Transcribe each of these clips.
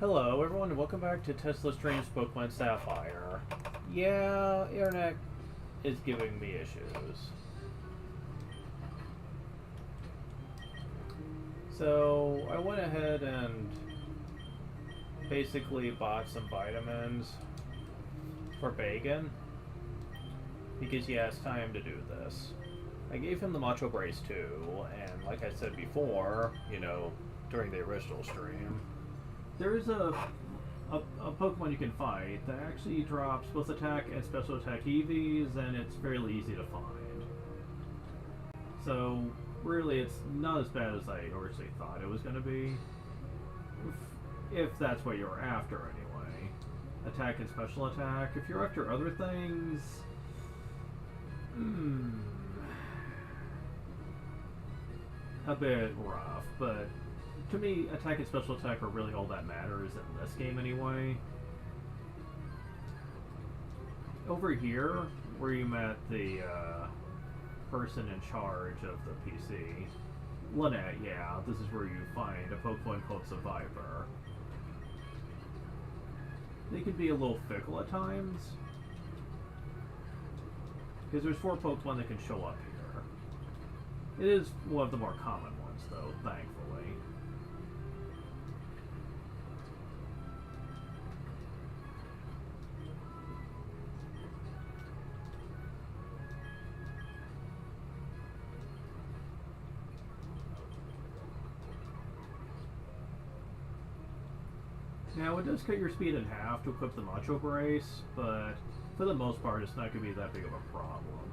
Hello, everyone, and welcome back to Tesla Stream's Pokemon Sapphire. Yeah, internet is giving me issues. So, I went ahead and basically bought some vitamins for Bagan because he has time to do this. I gave him the Macho Brace too, and like I said before, during the original stream, there is a Pokemon you can fight that actually drops both attack and special attack EVs, and it's fairly easy to find. So, really, it's not as bad as I originally thought it was going to be. If that's what you're after, anyway. Attack and special attack. If you're after other things... a bit rough, but to me, attack and special attack are really all that matters in this game anyway. Over here, where you met the person in charge of the PC, Lynette, yeah, this is where you find a Pokemon called Sapphire. They can be a little fickle at times, because there's 4 Pokemon that can show up here. It is one of the more common ones, though, thankfully. Now, it does cut your speed in half to equip the Macho Brace, but for the most part, it's not going to be that big of a problem.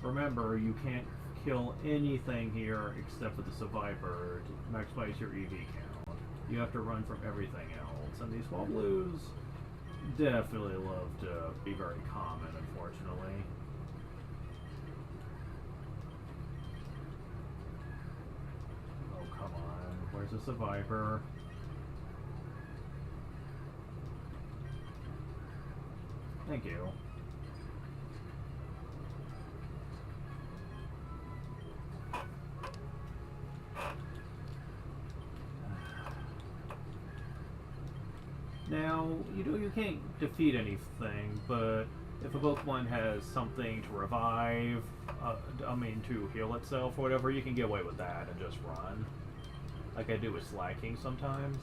Remember, you can't kill anything here except for the Survivor to maximize your EV count. You have to run from everything else, and these Swablues definitely love to be very common, unfortunately. Oh, come on. Where's the Survivor? Thank you. Now, you can't defeat anything, but if a Pokemon has something to revive, to heal itself or whatever, you can get away with that and just run. Like I do with Slacking sometimes.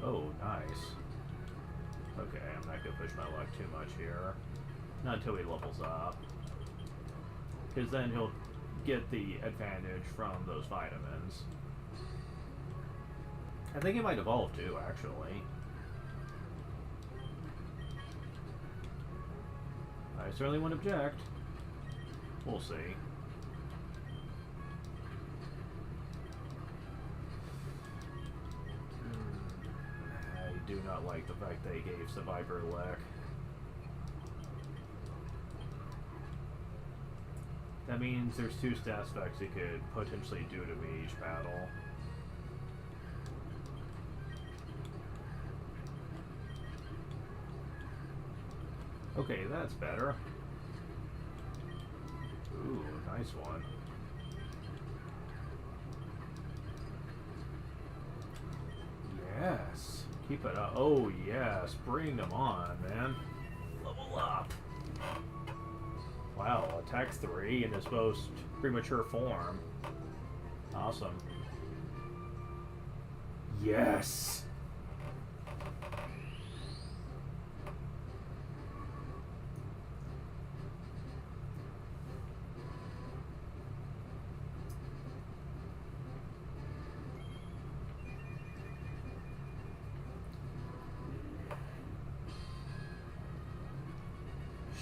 Oh, nice. Okay, I'm not going to push my luck too much here. Not until he levels up. Because then he'll get the advantage from those vitamins. I think he might evolve too, actually. I certainly won't object. We'll see. I do not like the fact they gave Survivor Lick. That means there's 2 stat specs it could potentially do to me each battle. Okay, that's better. Ooh, nice one. Yes. Keep it up. Oh, yes. Bring them on, man. Level up. Wow, attack 3 in its most premature form. Awesome. Yes!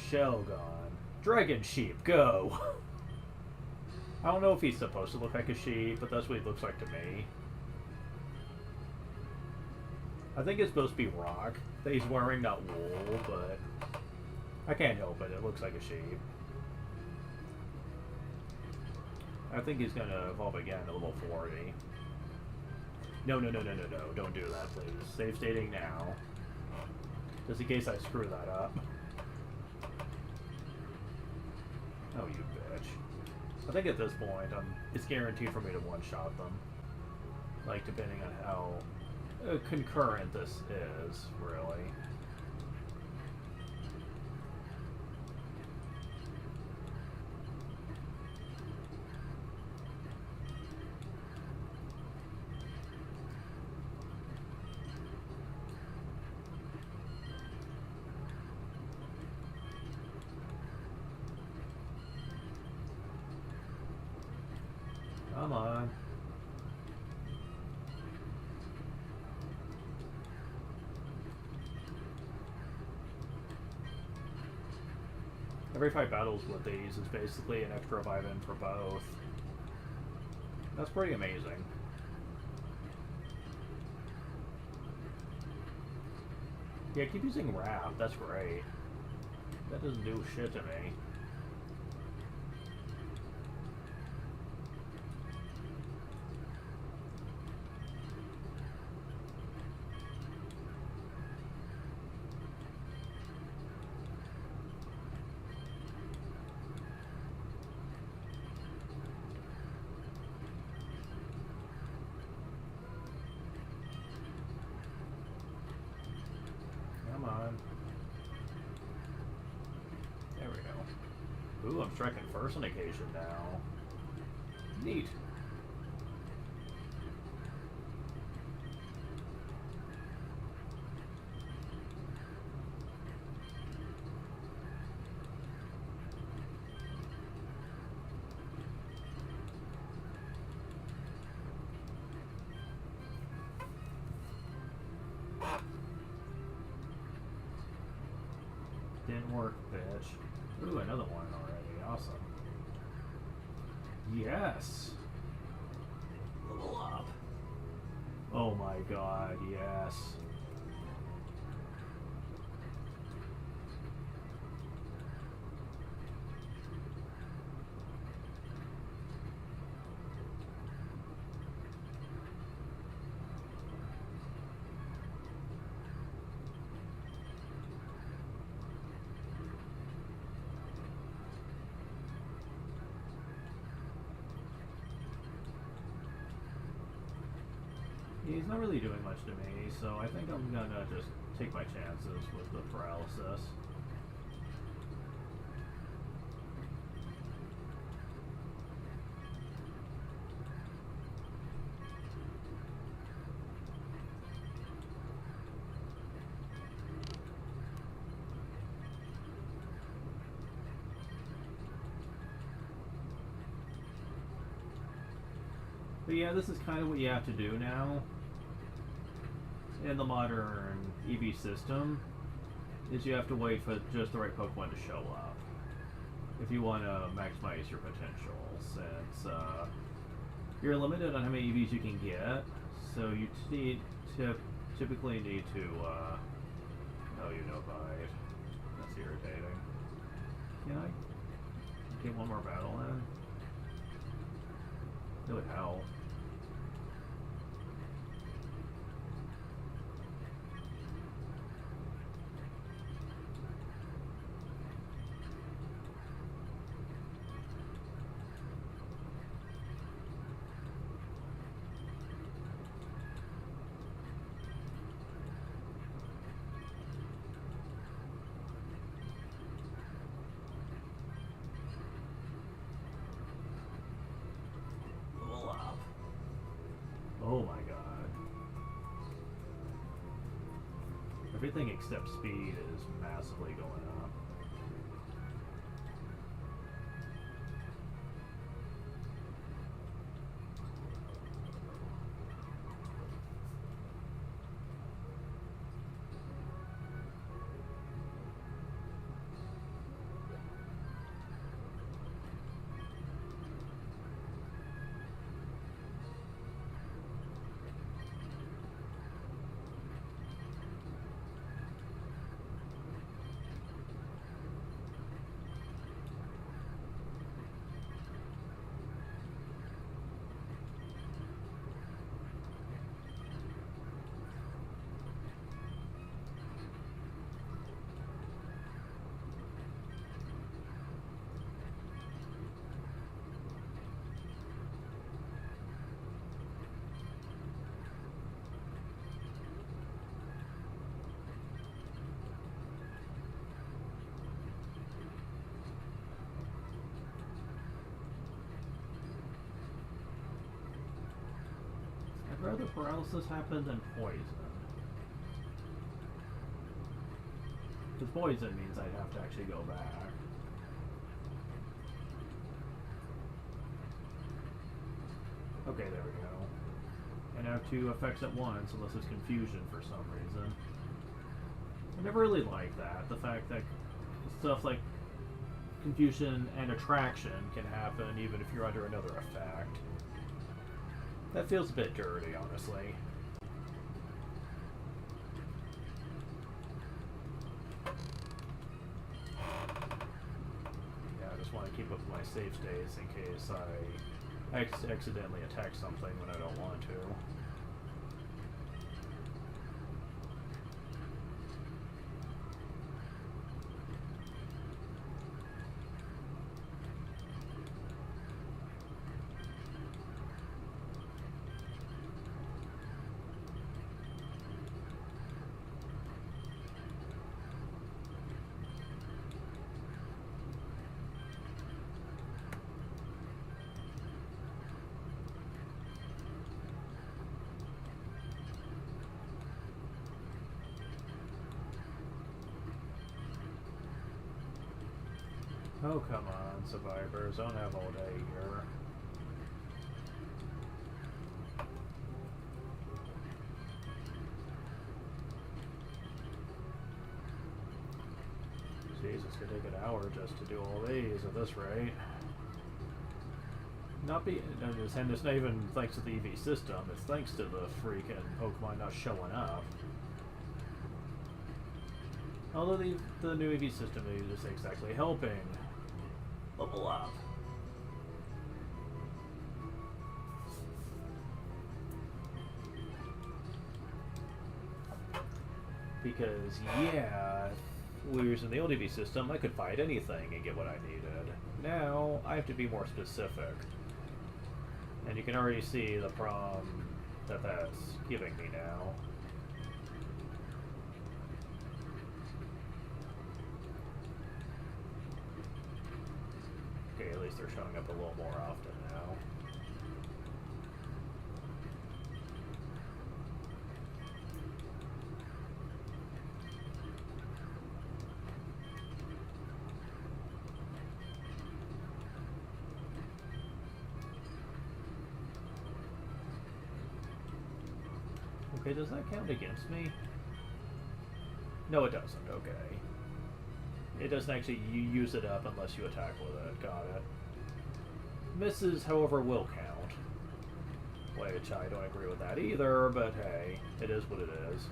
Shell gone. Dragon sheep, go! I don't know if he's supposed to look like a sheep, but that's what he looks like to me. I think it's supposed to be rock that he's wearing, not wool, but I can't help it. It looks like a sheep. I think he's going to evolve again at level 40. No. Don't do that, please. Save stating now. Just in case I screw that up. Oh, you bitch. I think at this point, it's guaranteed for me to one-shot them. Like, depending on how concurrent this is, really. Come on. Every 5 battles with these is basically an extra 5 in for both. That's pretty amazing. Yeah, keep using Wrap, that's great. That doesn't do shit to me. Come on. There we go. Ooh, I'm striking first on occasion now. Neat. Didn't work, bitch. Ooh, another one already. Awesome. Yes! Level up. Oh my god, yes. He's not really doing much to me, so I think I'm gonna just take my chances with the paralysis. But yeah, this is kind of what you have to do now in the modern EV system, is you have to wait for just the right Pokemon to show up if you want to maximize your potential, since you're limited on how many EVs you can get, so you typically need to oh, you know, bite. That's irritating. Can I get one more battle in? It would help. Oh my god. Everything except speed is massively going up. if paralysis happened, then poison. Because poison means I'd have to actually go back. Okay, there we go. And I have two effects at once, unless it's confusion for some reason. I never really liked that. The fact that stuff like confusion and attraction can happen even if you're under another effect. That feels a bit dirty, honestly. Yeah, I just want to keep up my save states in case I accidentally attack something when I don't want to. Oh, come on, survivors. Don't have all day here. Jeez, it's gonna take an hour just to do all these at this rate. And it's not even thanks to the EV system, it's thanks to the freaking Pokemon not showing up. Although the new EV system is exactly helping level up. Because, yeah, if we were using the old EV system, I could fight anything and get what I needed. Now, I have to be more specific. And you can already see the problem that that's giving me now. Okay, at least they're showing up a little more often now. Okay, does that count against me? No, it doesn't. Okay. It doesn't actually use it up unless you attack with it. Got it. Misses, however, will count. Which I don't agree with that either, but hey, it is what it is.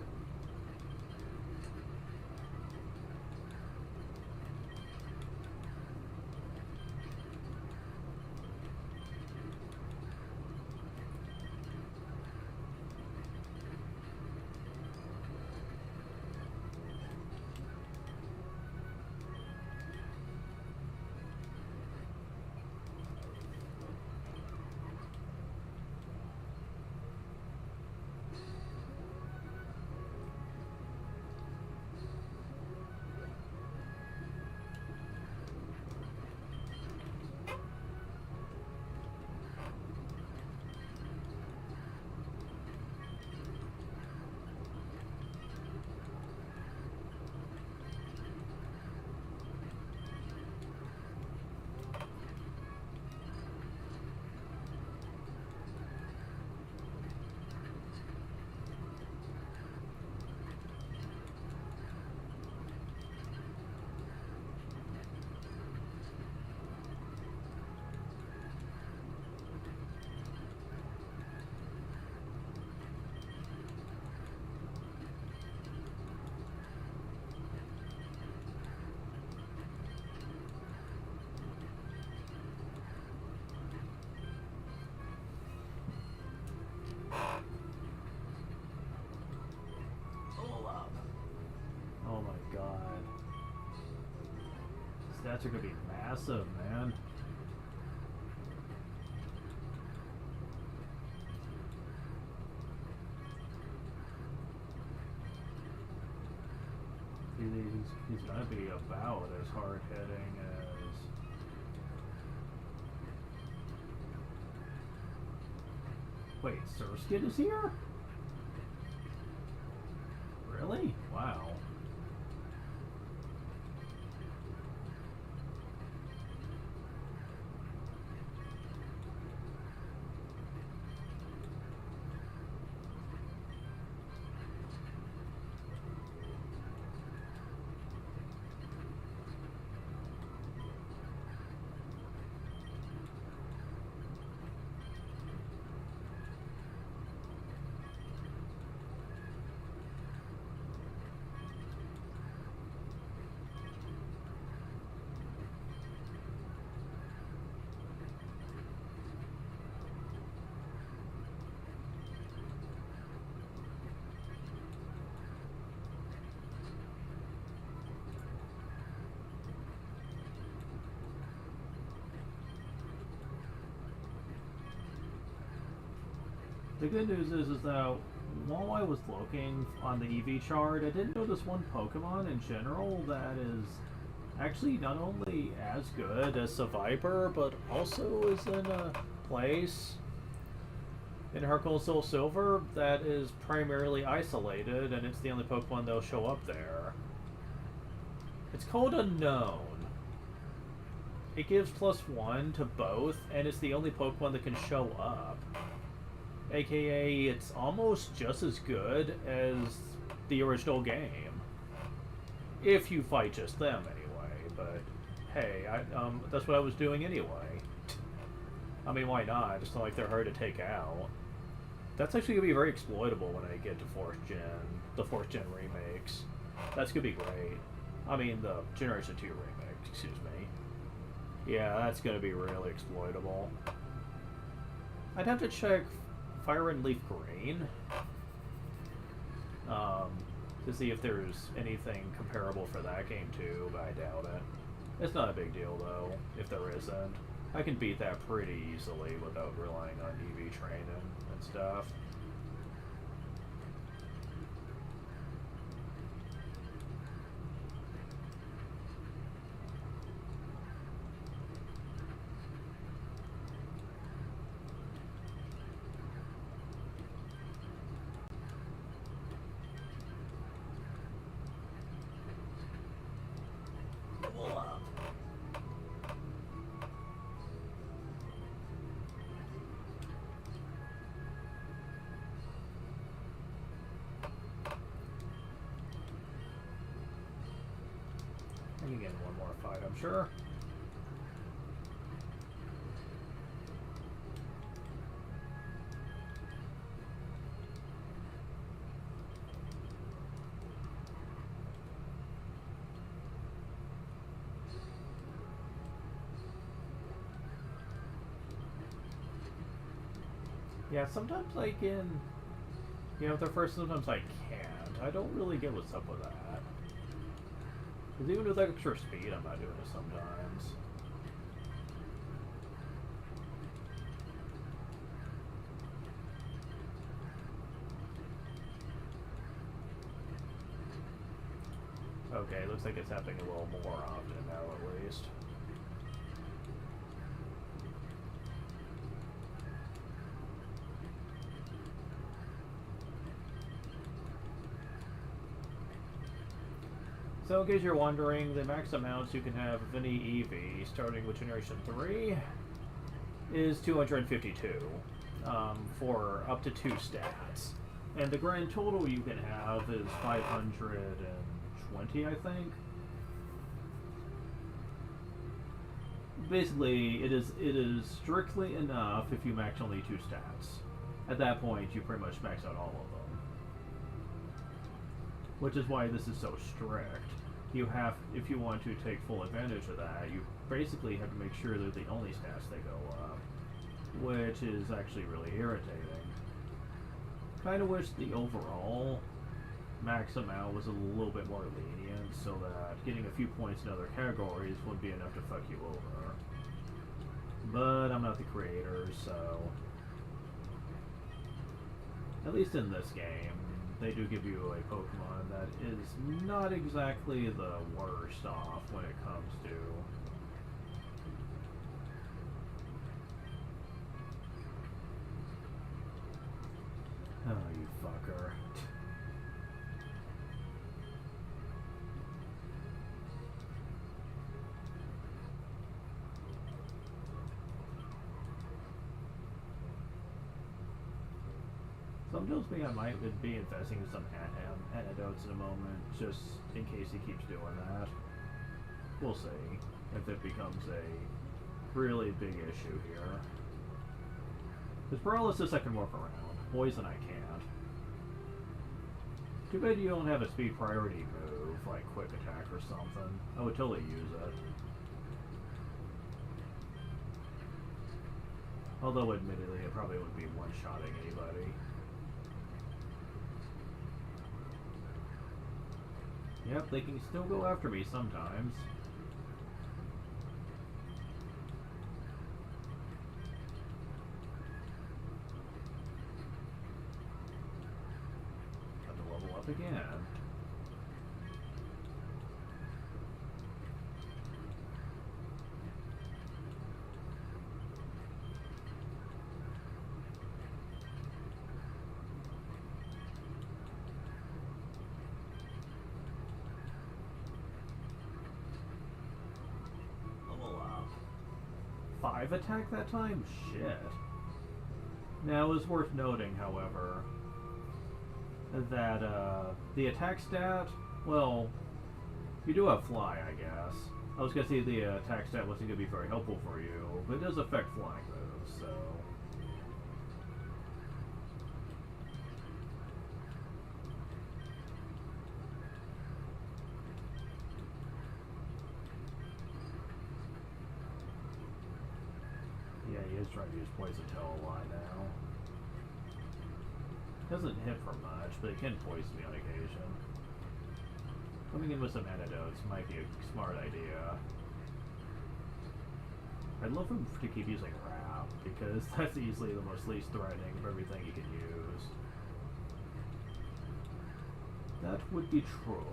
Oh my god. Stats are gonna be massive, man. He's gonna be about as hard hitting as. Wait, Surskit is here? Really? Wow. The good news is that while I was looking on the EV chart, I did notice one Pokemon in general that is actually not only as good as Viper, but also is in a place in Heart Gold Soul Silver that is primarily isolated, and it's the only Pokemon that'll show up there. It's called Unknown. It gives +1 to both, and it's the only Pokemon that can show up. AKA, it's almost just as good as the original game. If you fight just them, anyway. But, hey, that's what I was doing anyway. I mean, why not? It's not like they're hard to take out. That's actually going to be very exploitable when I get to the 4th Gen remakes. That's going to be great. I mean, the Generation 2 remake, excuse me. Yeah, that's going to be really exploitable. I'd have to check Fire and Leaf Green to see if there's anything comparable for that game too, but I doubt it. It's not a big deal though, if there isn't. I can beat that pretty easily without relying on EV training and stuff. I can get in one more fight, I'm sure. Yeah, sometimes I can, the first, sometimes I can't. I don't really get what's up with that. Because even with extra speed, I'm not doing it sometimes. Okay, looks like it's happening a little more often now, at least. So in case you're wondering, the max amounts you can have of any EV, starting with Generation 3, is 252, for up to 2 stats. And the grand total you can have is 520, I think. Basically, it is strictly enough if you max only 2 stats. At that point, you pretty much max out all of them. Which is why this is so strict. You have, if you want to take full advantage of that, you basically have to make sure they're the only stats that go up. Which is actually really irritating. Kind of wish the overall max amount was a little bit more lenient, so that getting a few points in other categories would be enough to fuck you over. But I'm not the creator, so... At least in this game, they do give you a Pokemon that is not exactly the worst off when it comes to... motherfucker. Some tells me I might be investing in some antidotes in a moment, just in case he keeps doing that. We'll see if it becomes a really big issue here. Because paralysis I can work around. Poison I can't. Too bad you don't have a speed priority move, like quick attack or something. I would totally use it. Although admittedly it probably wouldn't be one-shotting anybody. Yep, they can still go after me sometimes. Got to level up again. Attack that time? Shit. Now, it was worth noting, however, that the attack stat, well, you do have fly, I guess. I was gonna say the attack stat wasn't gonna be very helpful for you, but it does affect flying moves, so. Yeah, he is trying to use Poison Tail a lot now. Doesn't hit for much, but it can poison me on occasion. Coming in with some antidotes might be a smart idea. I'd love him to keep using Wrap, because that's easily the most least threatening of everything he can use. That would be true.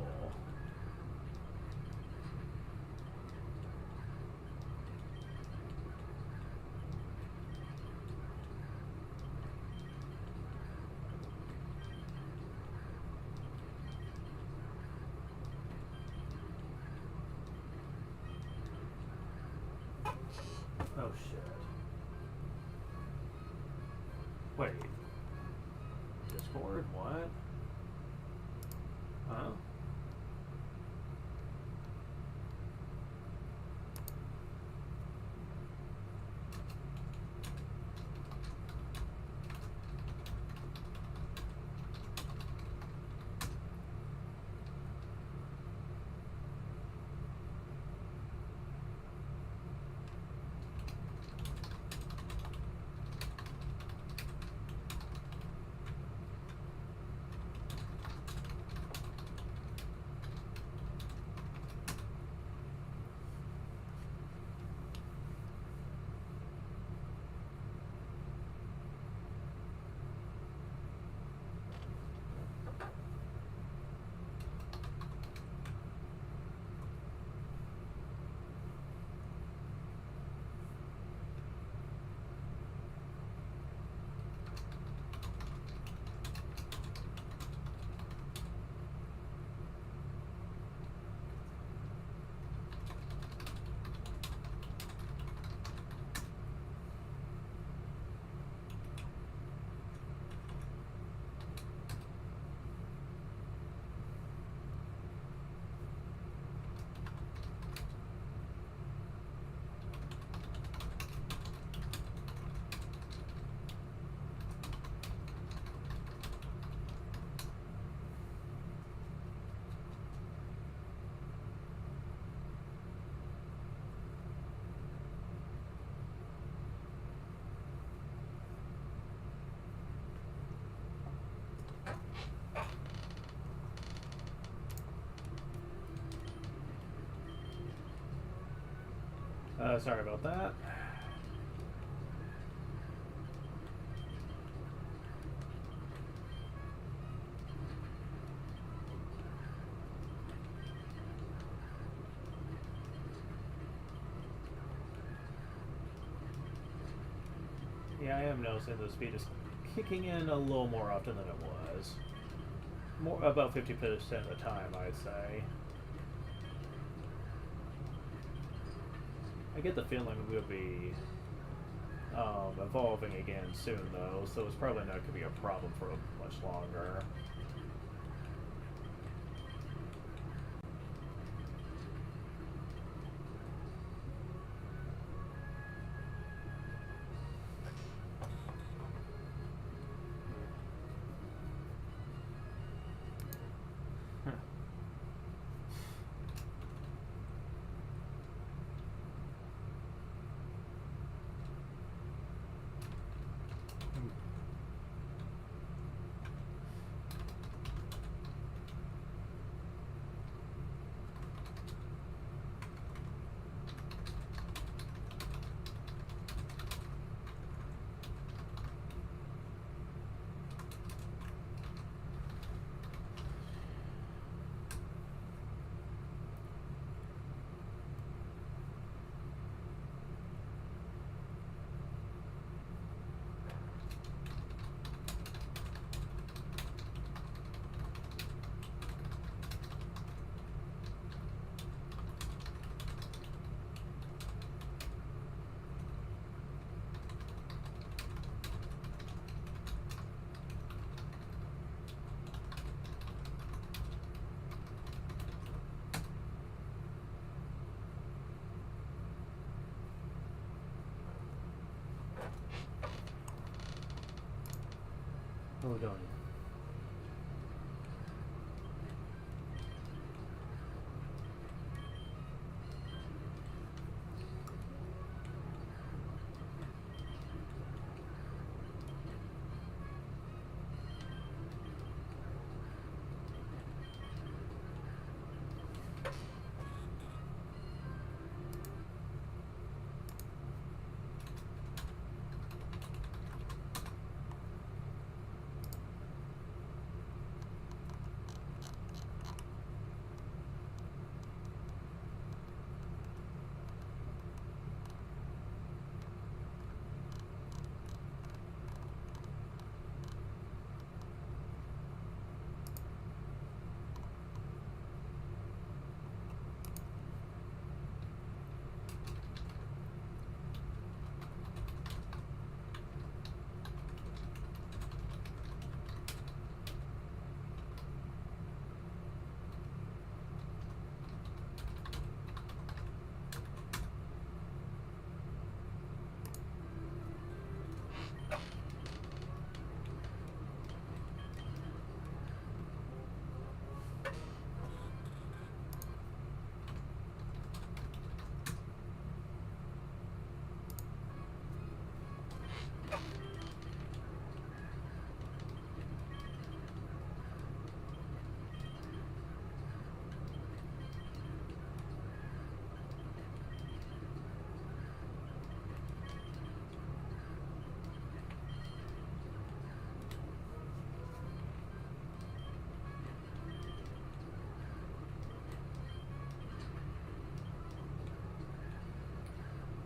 Oh shit. Wait. Discord? What? Huh? Sorry about that. Yeah, I am noticing the speed is kicking in a little more often than it was. More about 50% of the time, I'd say. I get the feeling we'll be evolving again soon, though, so it's probably not going to be a problem for much longer. Hold on.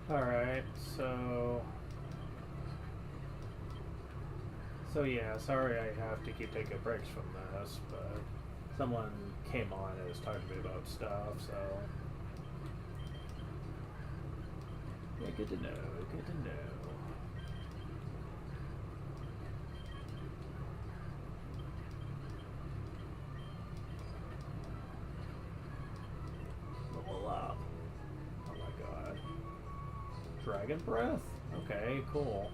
Alright, so yeah, sorry I have to keep taking breaks from this, but someone came on and was talking to me about stuff, so yeah, good to know, good to know. Level up. Oh my god. Dragon Breath? Okay, cool.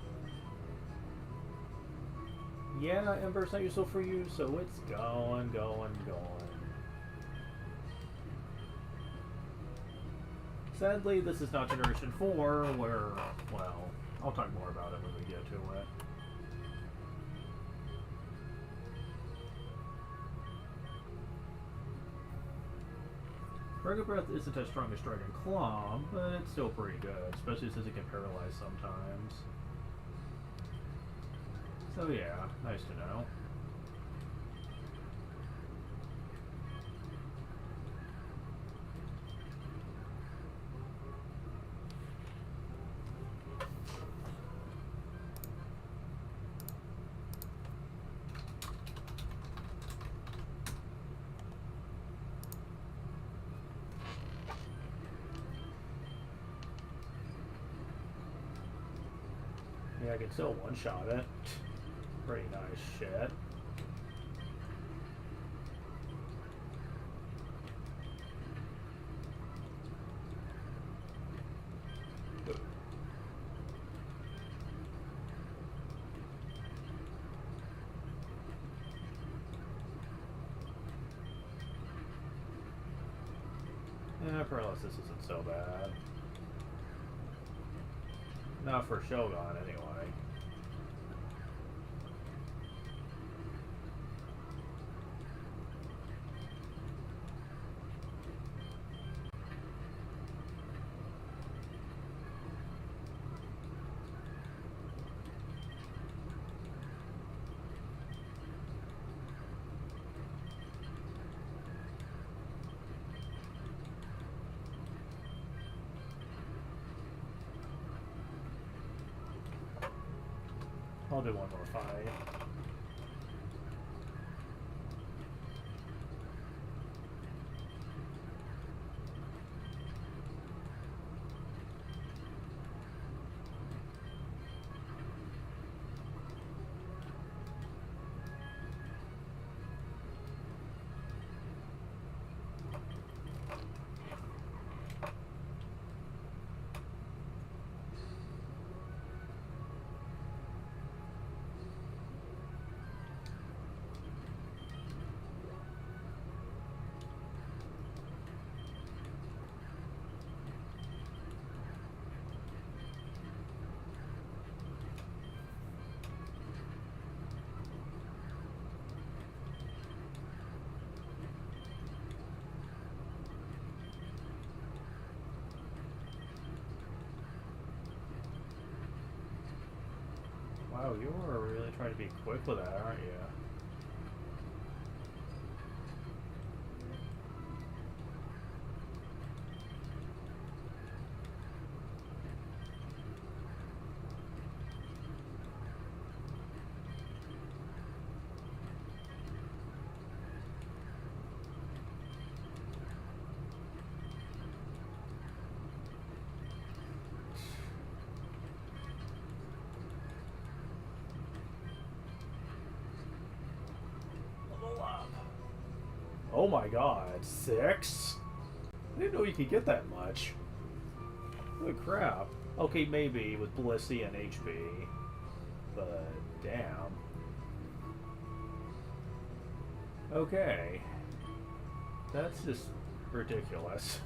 Yeah, Ember's not useful for you, so it's going. Sadly, this is not Generation 4, where, well, I'll talk more about it when we get to it. Dragon Breath isn't as strong as Dragon Claw, but it's still pretty good, especially since it can paralyze sometimes. So yeah, nice to know. Yeah, I can still one-shot it. Pretty nice shit. Yeah, paralysis isn't so bad. Not for Shogun, anyway. I'll do one more fight. Wow, you are really trying to be quick with that, aren't you? Oh my god, 6? I didn't know you could get that much. Holy crap. Okay, maybe with Blissey and HP, but damn. Okay. That's just ridiculous.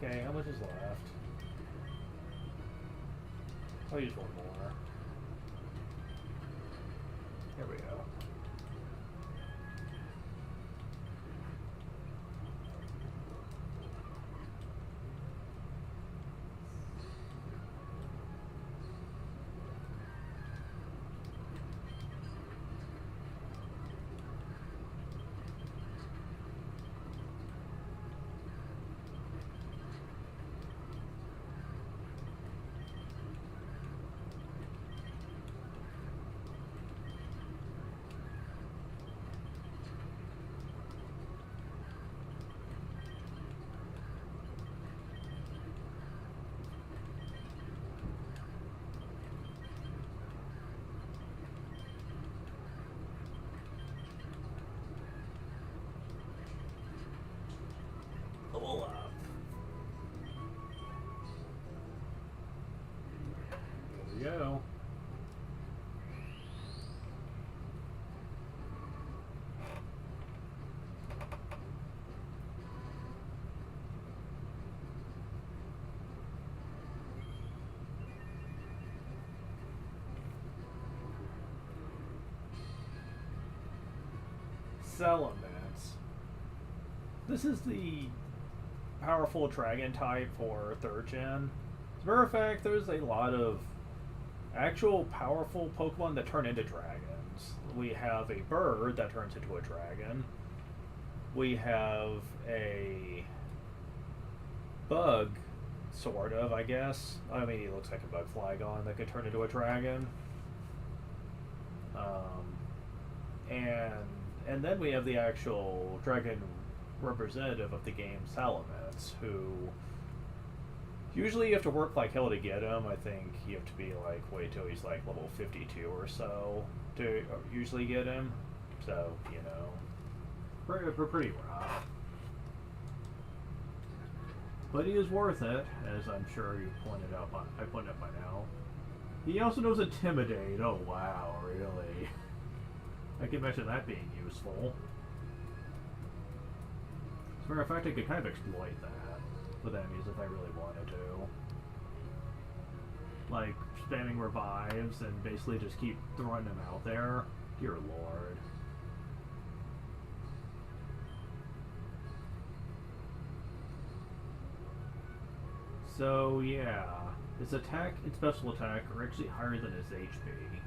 Okay, how much is left? I'll use one more. There we go. we go. Salamence. This is the powerful dragon type for 3rd gen. As a matter of fact, there's a lot of actual powerful Pokemon that turn into dragons. We have a bird that turns into a dragon. We have a bug, sort of, I guess. I mean, he looks like a bug Flygon that could turn into a dragon. And then we have the actual dragon representative of the game, Salamence, who usually you have to work like hell to get him. I think you have to be like, wait till he's like level 52 or so to usually get him. So, you know, pretty rough. But he is worth it, as I'm sure you pointed out by now. He also knows Intimidate. Oh wow, really? I can imagine that being useful. As a matter of fact, I could kind of exploit that with enemies if I really wanted to. Like, spamming revives and basically just keep throwing them out there. Dear lord. So, yeah. His attack and special attack are actually higher than his HP.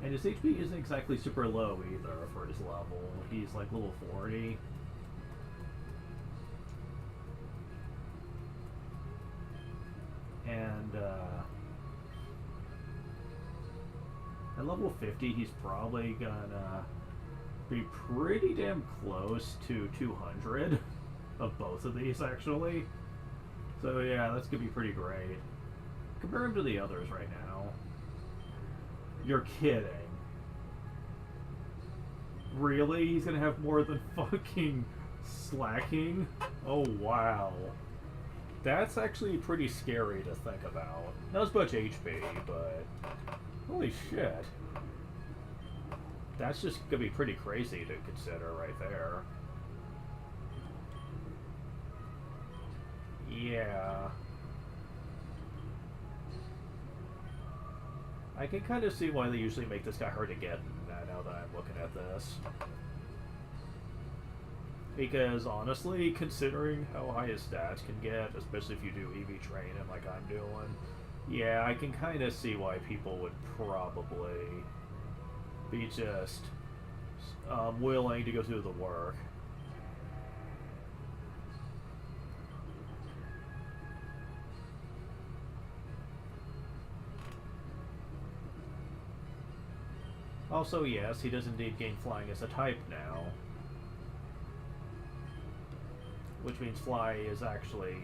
And his HP isn't exactly super low either for his level. He's like level 40. And at level 50, he's probably gonna be pretty damn close to 200 of both of these, actually. So yeah, that's gonna be pretty great. Compare him to the others right now. You're kidding. Really? He's gonna have more than fucking Slacking? Oh wow. That's actually pretty scary to think about. Not as much HP, but holy shit. That's just gonna be pretty crazy to consider right there. Yeah. I can kind of see why they usually make this guy hard to get now that I'm looking at this. Because honestly, considering how high his stats can get, especially if you do EV train him like I'm doing, yeah, I can kind of see why people would probably be just willing to go through the work. Also, yes, he does indeed gain flying as a type now. Which means Fly is actually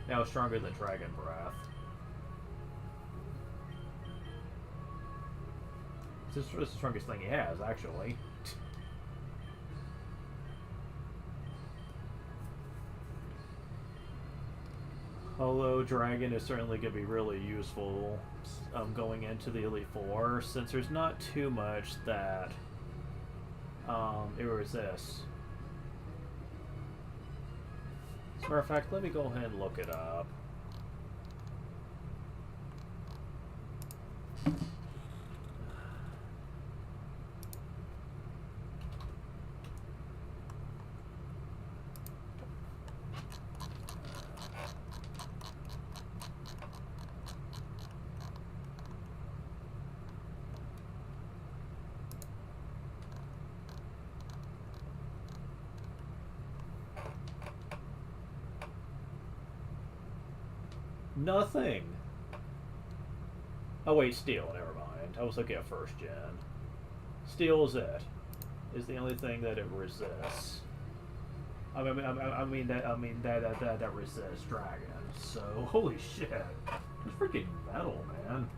now stronger than Dragon Breath. It's the strongest thing he has, actually. Although Dragon is certainly going to be really useful going into the Elite Four, since there's not too much that it resists. As a matter of fact, let me go ahead and look it up. Nothing. Oh wait, Steel. Never mind. I was looking at first gen. Steel is it. Is the only thing that it resists. I mean that resists Dragon. So holy shit, it's freaking metal, man.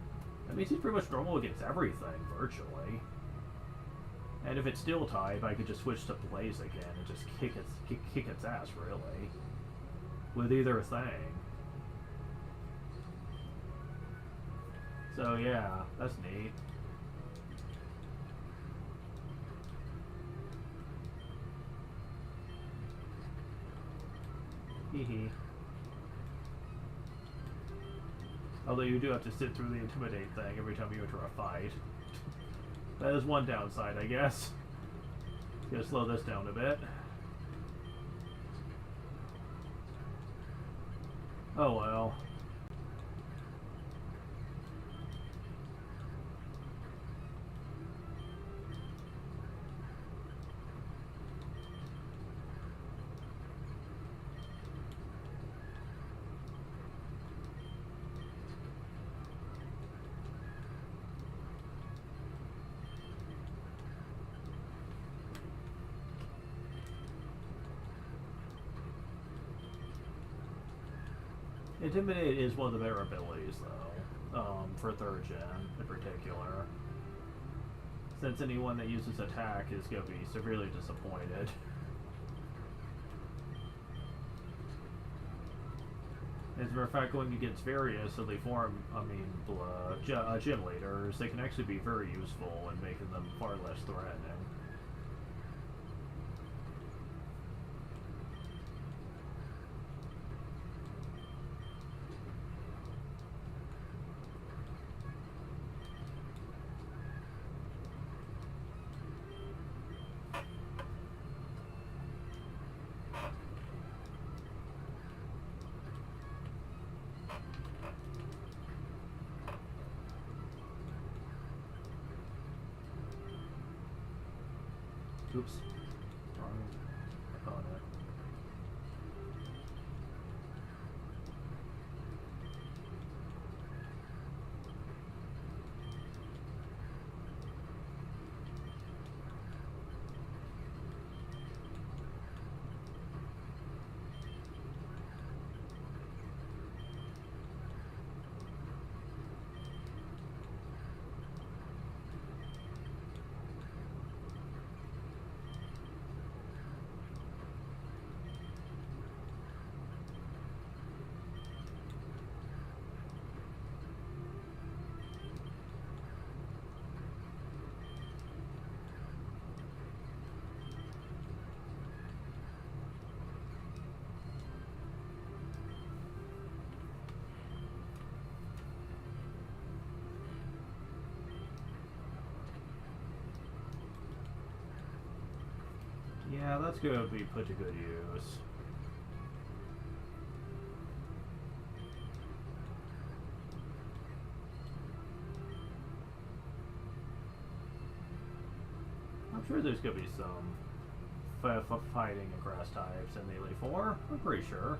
That means he's pretty much normal against everything virtually. And if it's Steel type, I could just switch to Blaze again and just kick its ass really. With either thing. So yeah, that's neat. Hee. Although you do have to sit through the intimidate thing every time you enter a fight. That is one downside, I guess. Gonna slow this down a bit. Oh well. Intimidate is one of the better abilities, though, for 3rd gen in particular. Since anyone that uses attack is going to be severely disappointed. As a matter of fact, going against various of the gym leaders, they can actually be very useful in making them far less threatening. Oops. Wrong opponent. Yeah, that's going to be put to good use. I'm sure there's going to be some fighting across types in the Elite Four. I'm pretty sure.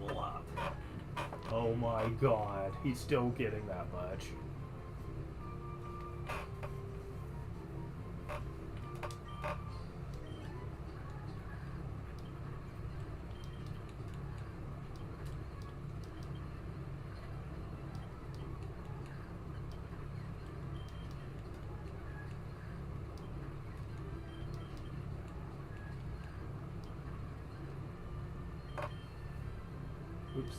Up. Oh my god, he's still getting that much. Oops.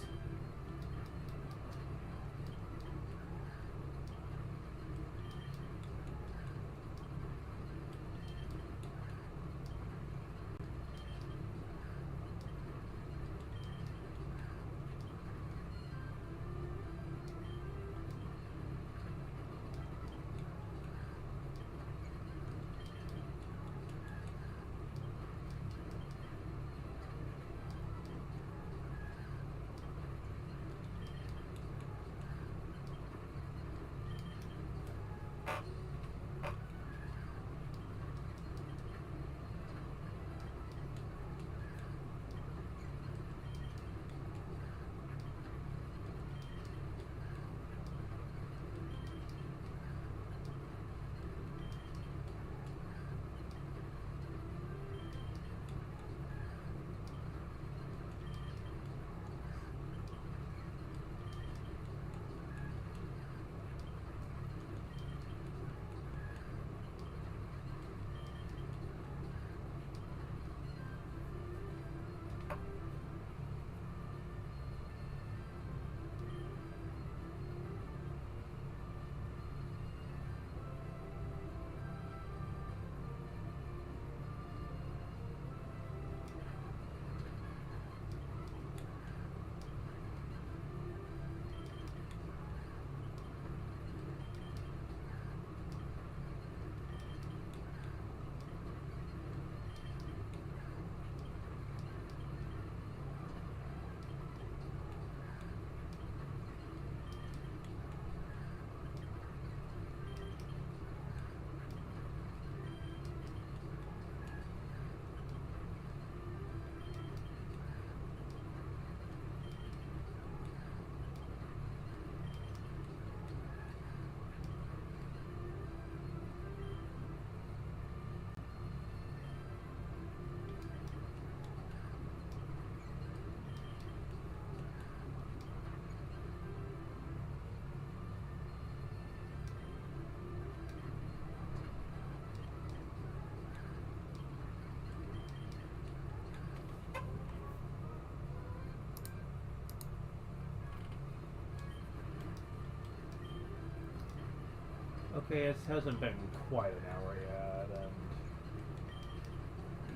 Okay, it hasn't been quite an hour yet,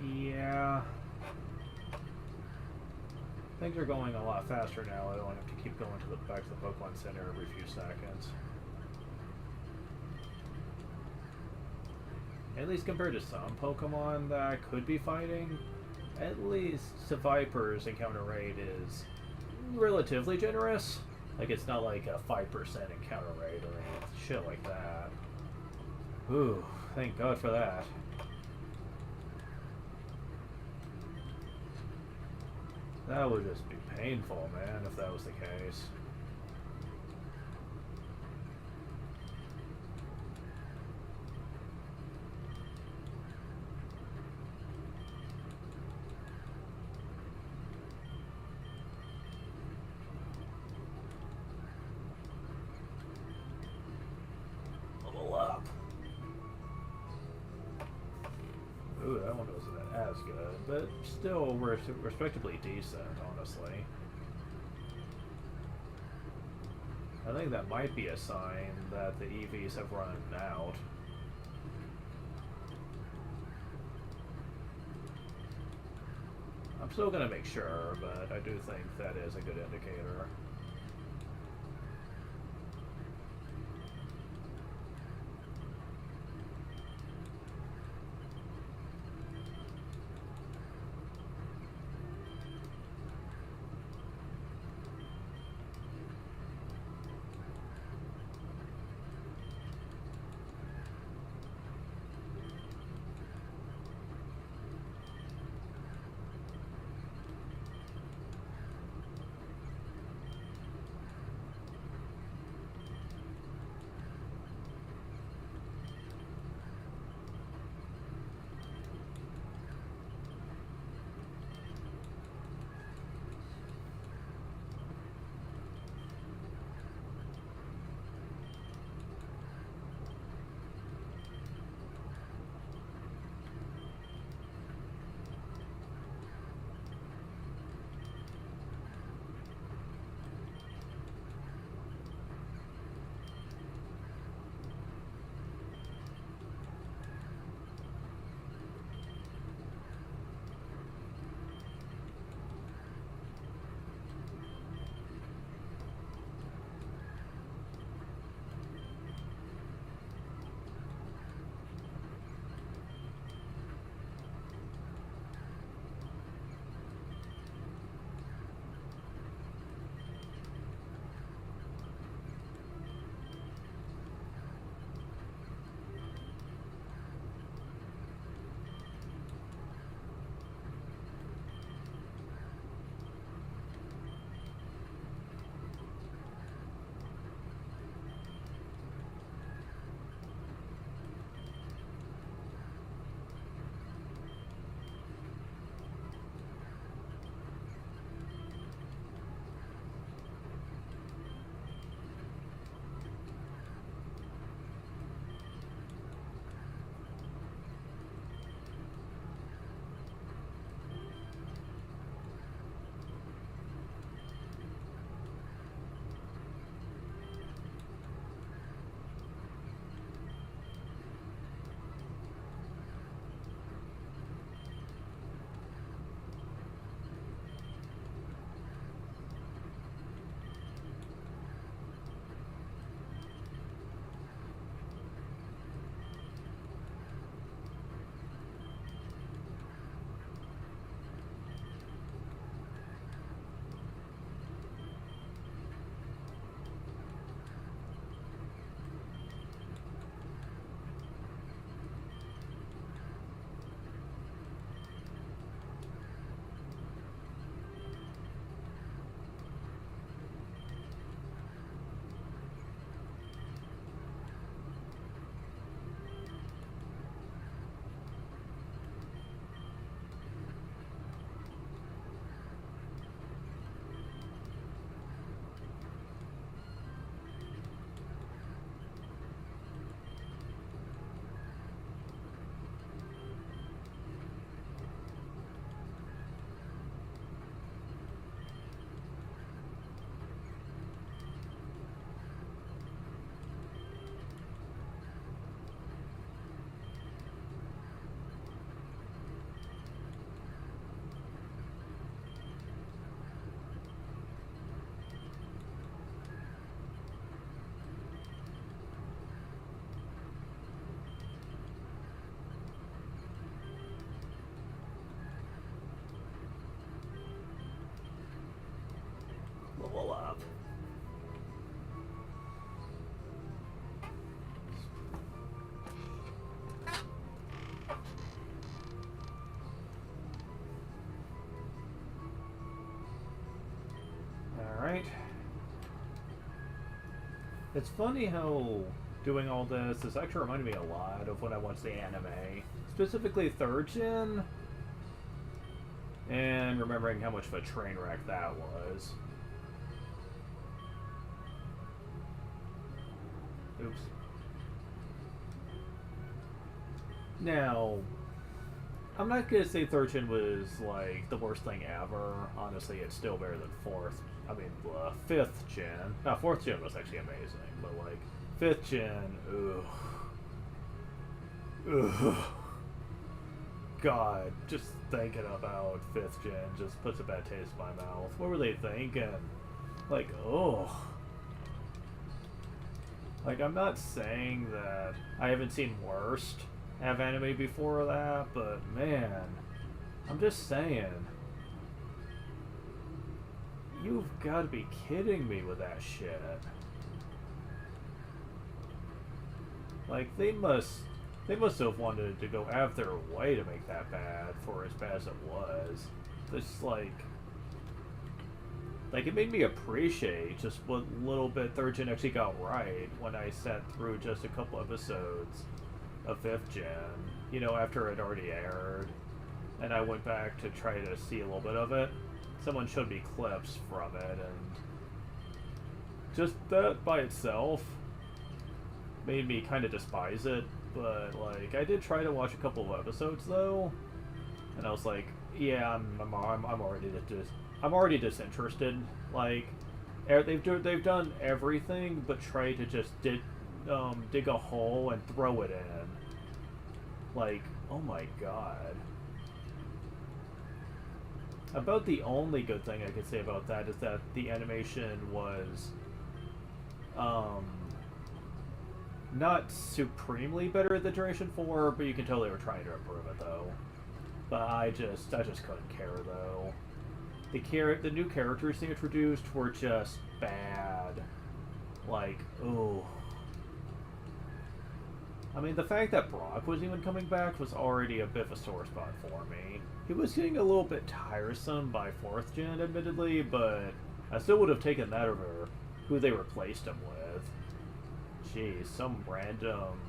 and yeah, things are going a lot faster now. I don't have to keep going to the back to the Pokemon Center every few seconds. At least compared to some Pokemon that I could be fighting, at least Viper's encounter rate is relatively generous. Like, it's not like a 5% encounter rate or any shit like that. Ooh, thank God for that. That would just be painful, man, if that was the case. Level up. Ooh, that one wasn't as good, but still respectably decent, honestly. I think that might be a sign that the EVs have run out. I'm still gonna make sure, but I do think that is a good indicator. It's funny how doing all this actually reminded me a lot of when I watched the anime, specifically third gen, and remembering how much of a train wreck that was. Oops. Now, I'm not gonna say third gen was like the worst thing ever. Honestly, it's still better than fifth gen. No, fourth gen was actually amazing, but like fifth gen, ugh. God, just thinking about fifth gen just puts a bad taste in my mouth. What were they thinking? Like, oh. Like, I'm not saying that I haven't seen worst have anime before that, but man, I'm just saying. You've got to be kidding me with that shit. Like, they must have wanted to go out of their way to make that bad for as bad as it was. It's like it made me appreciate just what little bit third gen actually got right when I sat through just a couple episodes of fifth gen, you know, after it already aired, and I went back to try to see a little bit of it. Someone showed me clips from it, and just that by itself made me kind of despise it. But like, I did try to watch a couple of episodes though, and I was like, yeah, I'm already disinterested. Like, they've done everything but try to just dig a hole and throw it in. Like, oh my god. About the only good thing I could say about that is that the animation was not supremely better than Generation 4, but you can tell they were trying to improve it though. But I just couldn't care though. The new characters they introduced were just bad. Like, ooh. I mean, the fact that Brock was even coming back was already a bit of a sore spot for me. He was getting a little bit tiresome by 4th gen, admittedly, but I still would have taken that over who they replaced him with. Jeez, some random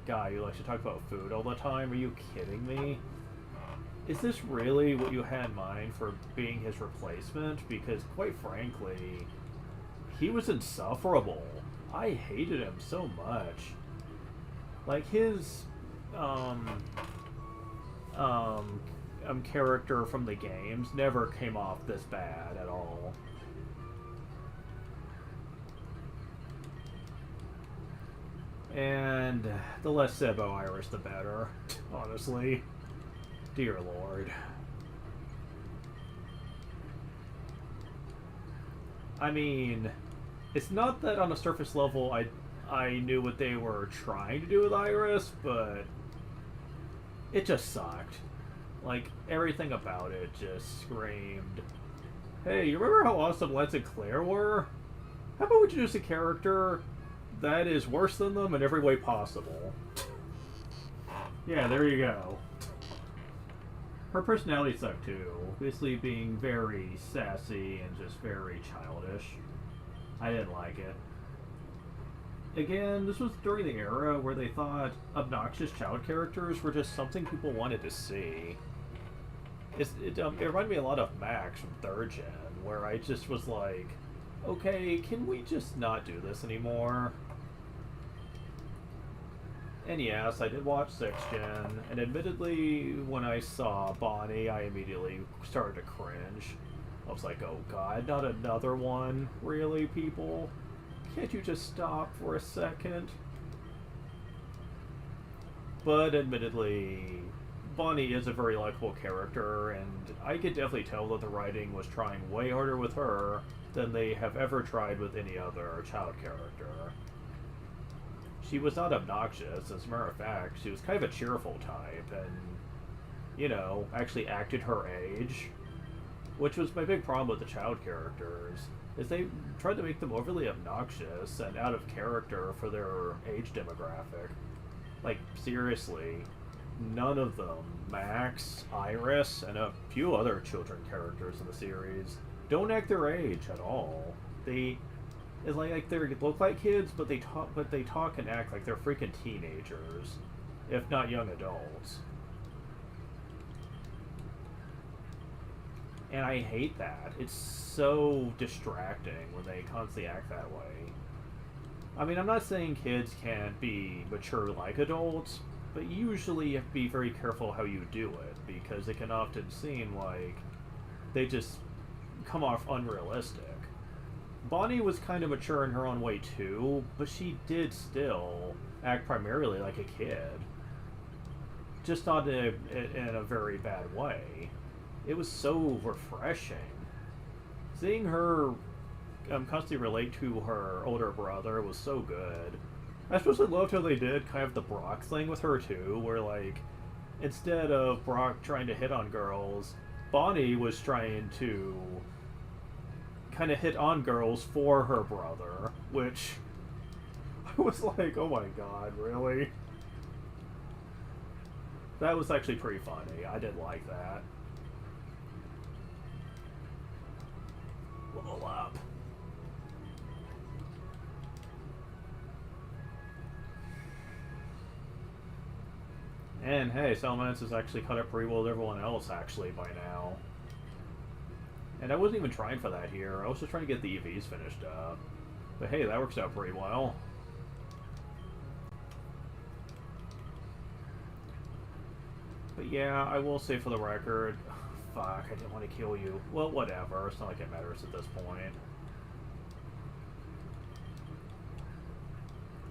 guy who likes to talk about food all the time. Are you kidding me? Is this really what you had in mind for being his replacement? Because, quite frankly, he was insufferable. I hated him so much. Like, his character from the games never came off this bad at all. And the less said about Iris, the better, honestly. Dear Lord. I mean, it's not that on a surface level I knew what they were trying to do with Iris, but it just sucked. Like, everything about it just screamed, hey, you remember how awesome Lance and Claire were? How about we introduce a character that is worse than them in every way possible? Yeah, there you go. Her personality sucked too, basically being very sassy and just very childish. I didn't like it. Again, this was during the era where they thought obnoxious child characters were just something people wanted to see. It reminded me a lot of Max from 3rd gen, where I just was like, okay, can we just not do this anymore? And yes, I did watch 6th gen, and admittedly, when I saw Bonnie, I immediately started to cringe. I was like, oh god, not another one? Really, people? Can't you just stop for a second? But admittedly, Bonnie is a very likable character, and I could definitely tell that the writing was trying way harder with her than they have ever tried with any other child character. She was not obnoxious. As a matter of fact, she was kind of a cheerful type, and, you know, actually acted her age. Which was my big problem with the child characters, is they tried to make them overly obnoxious and out of character for their age demographic. Like, seriously, none of them, Max, Iris, and a few other children characters in the series, don't act their age at all. They It's like they look like kids, but they talk and act like they're freaking teenagers, if not young adults. And I hate that. It's so distracting when they constantly act that way. I mean, I'm not saying kids can't be mature like adults, but usually you have to be very careful how you do it, because it can often seem like they just come off unrealistic. Bonnie was kind of mature in her own way too, but she did still act primarily like a kid. Just not in a very bad way. It was so refreshing. Seeing her constantly relate to her older brother was so good. I especially loved how they did kind of the Brock thing with her too, where like, instead of Brock trying to hit on girls, Bonnie was trying to kind of hit on girls for her brother, which I was like, oh my god, really? That was actually pretty funny. I did like that. Level up. And hey, Salamence has actually caught up pretty well with everyone else actually by now. And I wasn't even trying for that here. I was just trying to get the EVs finished up. But hey, that works out pretty well. But yeah, I will say for the record, fuck, I didn't want to kill you. Well, whatever. It's not like it matters at this point.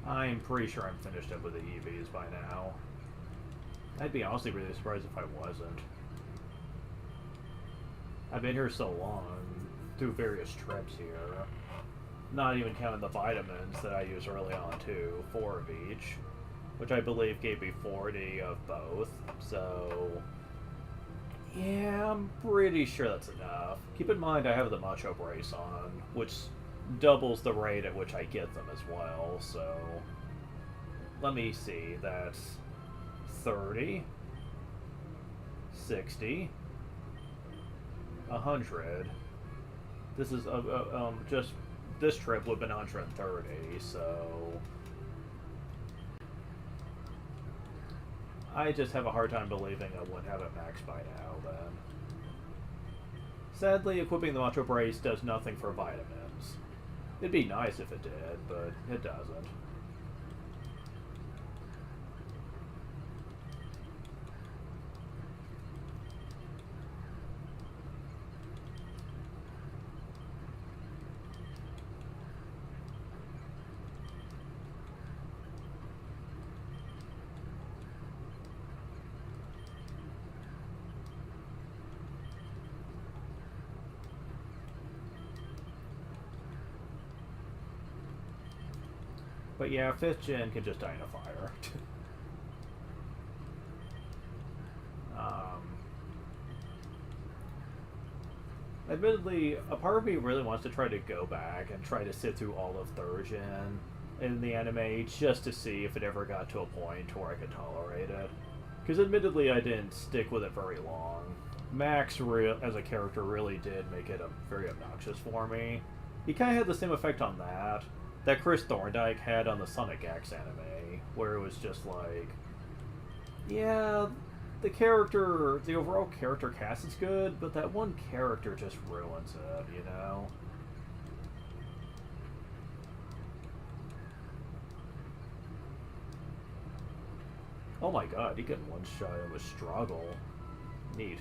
I'm pretty sure I'm finished up with the EVs by now. I'd be honestly really surprised if I wasn't. I've been here so long, through various trips here. Not even counting the vitamins that I use early on too, 4 of each. Which I believe gave me 40 of both, so... yeah, I'm pretty sure that's enough. Keep in mind I have the Macho Brace on, which doubles the rate at which I get them as well, so... let me see, that's 30, 60, 100. This is, just, this trip would have been 130, so... I just have a hard time believing I wouldn't have it maxed by now, then. Sadly, equipping the Macho Brace does nothing for vitamins. It'd be nice if it did, but it doesn't. But yeah, 5th gen can just die in a fire. Admittedly, a part of me really wants to try to go back and try to sit through all of 3rd gen in the anime just to see if it ever got to a point where I could tolerate it. Because admittedly, I didn't stick with it very long. Max, as a character, really did make it very obnoxious for me. He kind of had the same effect on that Chris Thorndike had on the Sonic X anime, where it was just like, yeah, the overall character cast is good, but that one character just ruins it, you know? Oh my god, he can one-shot him with struggle. Neat.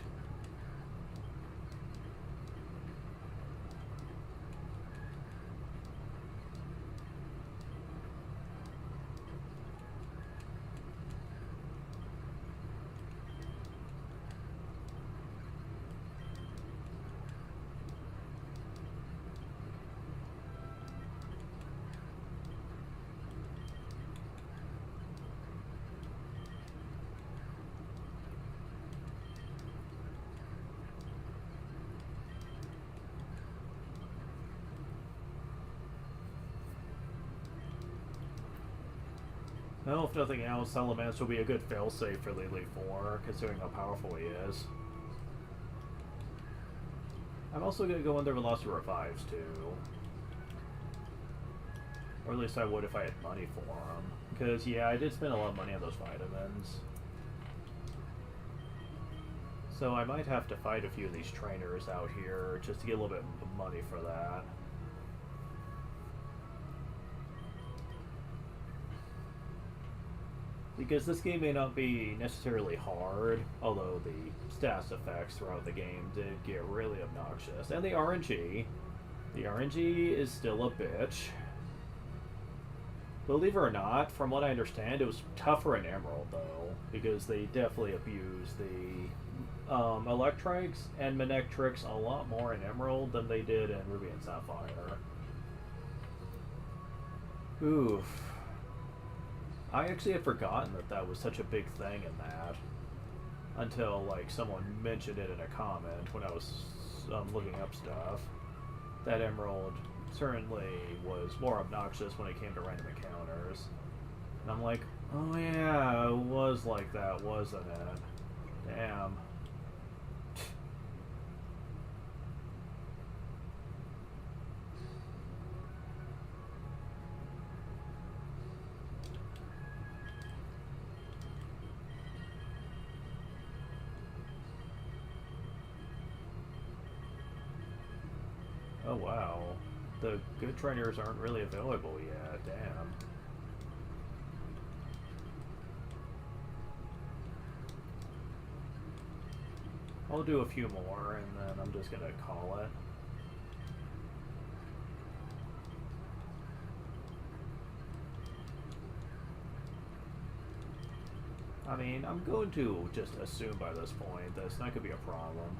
Well, if nothing else, Salamence will be a good failsafe for Lily 4, considering how powerful he is. I'm also going to go under Velocity Revives, too. Or at least I would if I had money for them. Because, yeah, I did spend a lot of money on those vitamins. So I might have to fight a few of these trainers out here just to get a little bit of money for that. Because this game may not be necessarily hard, although the stats effects throughout the game did get really obnoxious. And the RNG. The RNG is still a bitch. Believe it or not, from what I understand, it was tougher in Emerald, though, because they definitely abused the Electrics and Manectrics a lot more in Emerald than they did in Ruby and Sapphire. Oof. I actually had forgotten that that was such a big thing in that, until, like, someone mentioned it in a comment when I was looking up stuff. That Emerald certainly was more obnoxious when it came to random encounters. And I'm like, oh yeah, it was like that, wasn't it? Damn. Oh wow. The good trainers aren't really available yet, damn. I'll do a few more and then I'm just gonna call it. I mean, I'm going to just assume by this point that it's not gonna be a problem.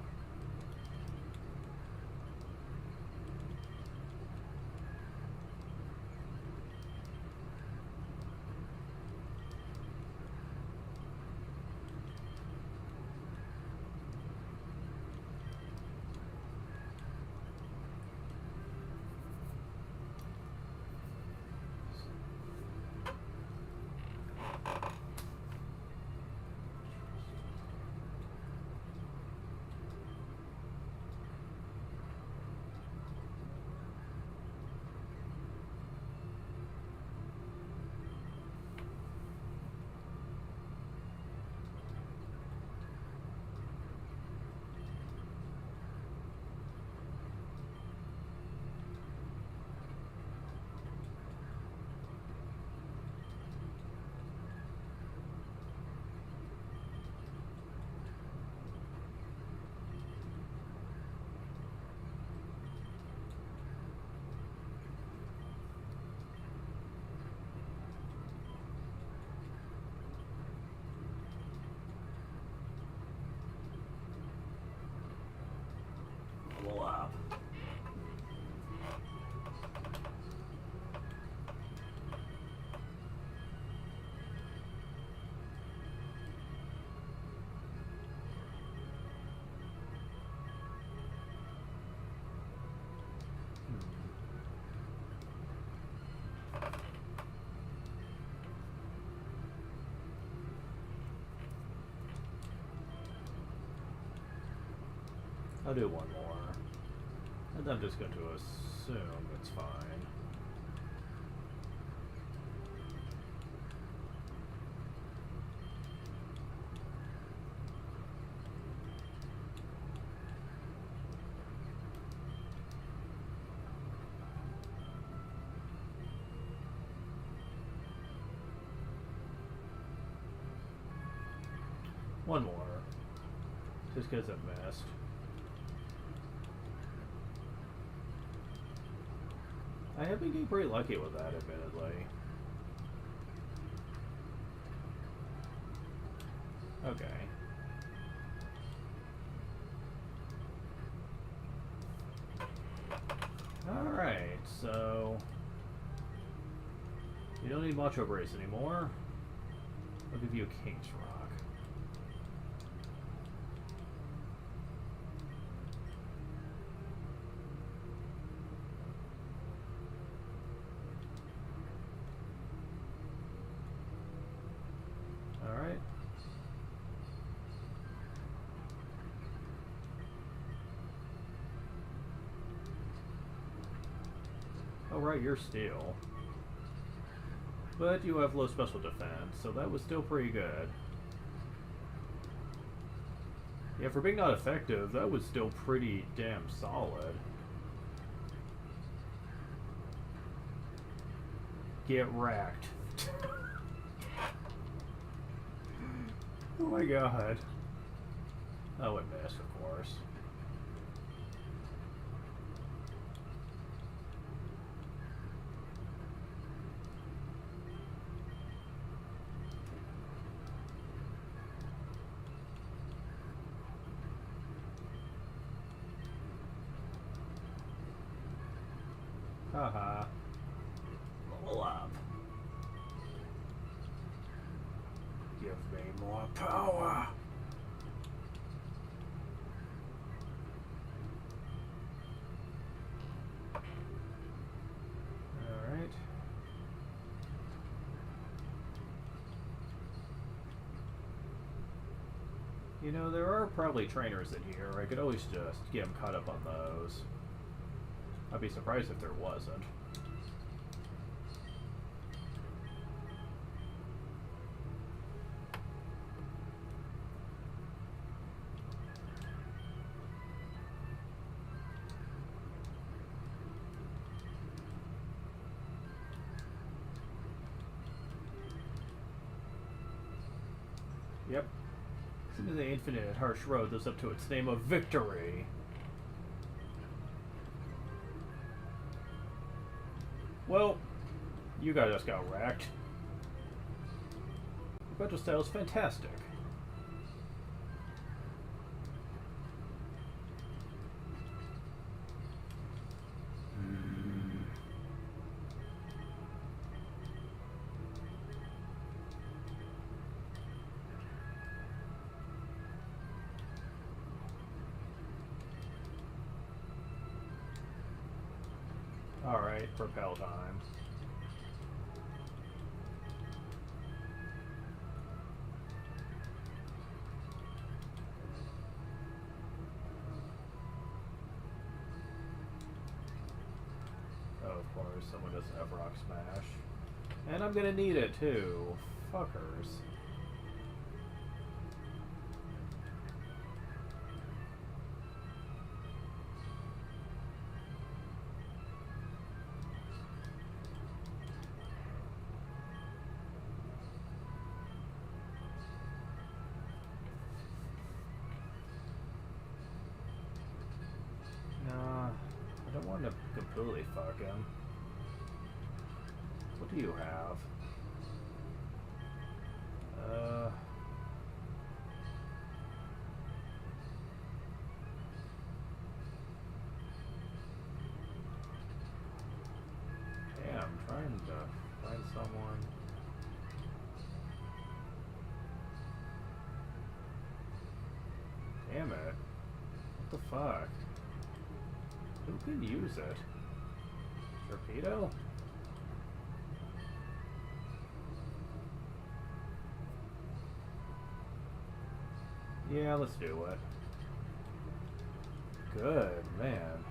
Wow. I'll do one more. And I'm just going to assume it's fine. One more. Just because it missed. I have been getting pretty lucky with that, admittedly. Okay. Alright, so... you don't need Macho Brace anymore. I'll give you a King's Rock. Alright. Oh right, you're steel. But you have low special defense, so that was still pretty good. Yeah, for being not effective, that was still pretty damn solid. Get wrecked. Oh my god. Oh, it missed, of course. Haha. Level up. Give me more power. Alright. You know, there are probably trainers in here. I could always just get them caught up on those. I'd be surprised if there wasn't. Yep. As soon as the infinite harsh road lives up to its name of victory. Well, you guys just got wrecked. Your battle style is fantastic. Alright, propel time. Oh, of course, someone doesn't have Rock Smash. And I'm gonna need it too. Fuckers. I don't want to completely fuck him. What do you have? Yeah, I'm trying to find someone. Damn it. What the fuck? Who can use it? Torpedo? Yeah, let's do it. Good, man.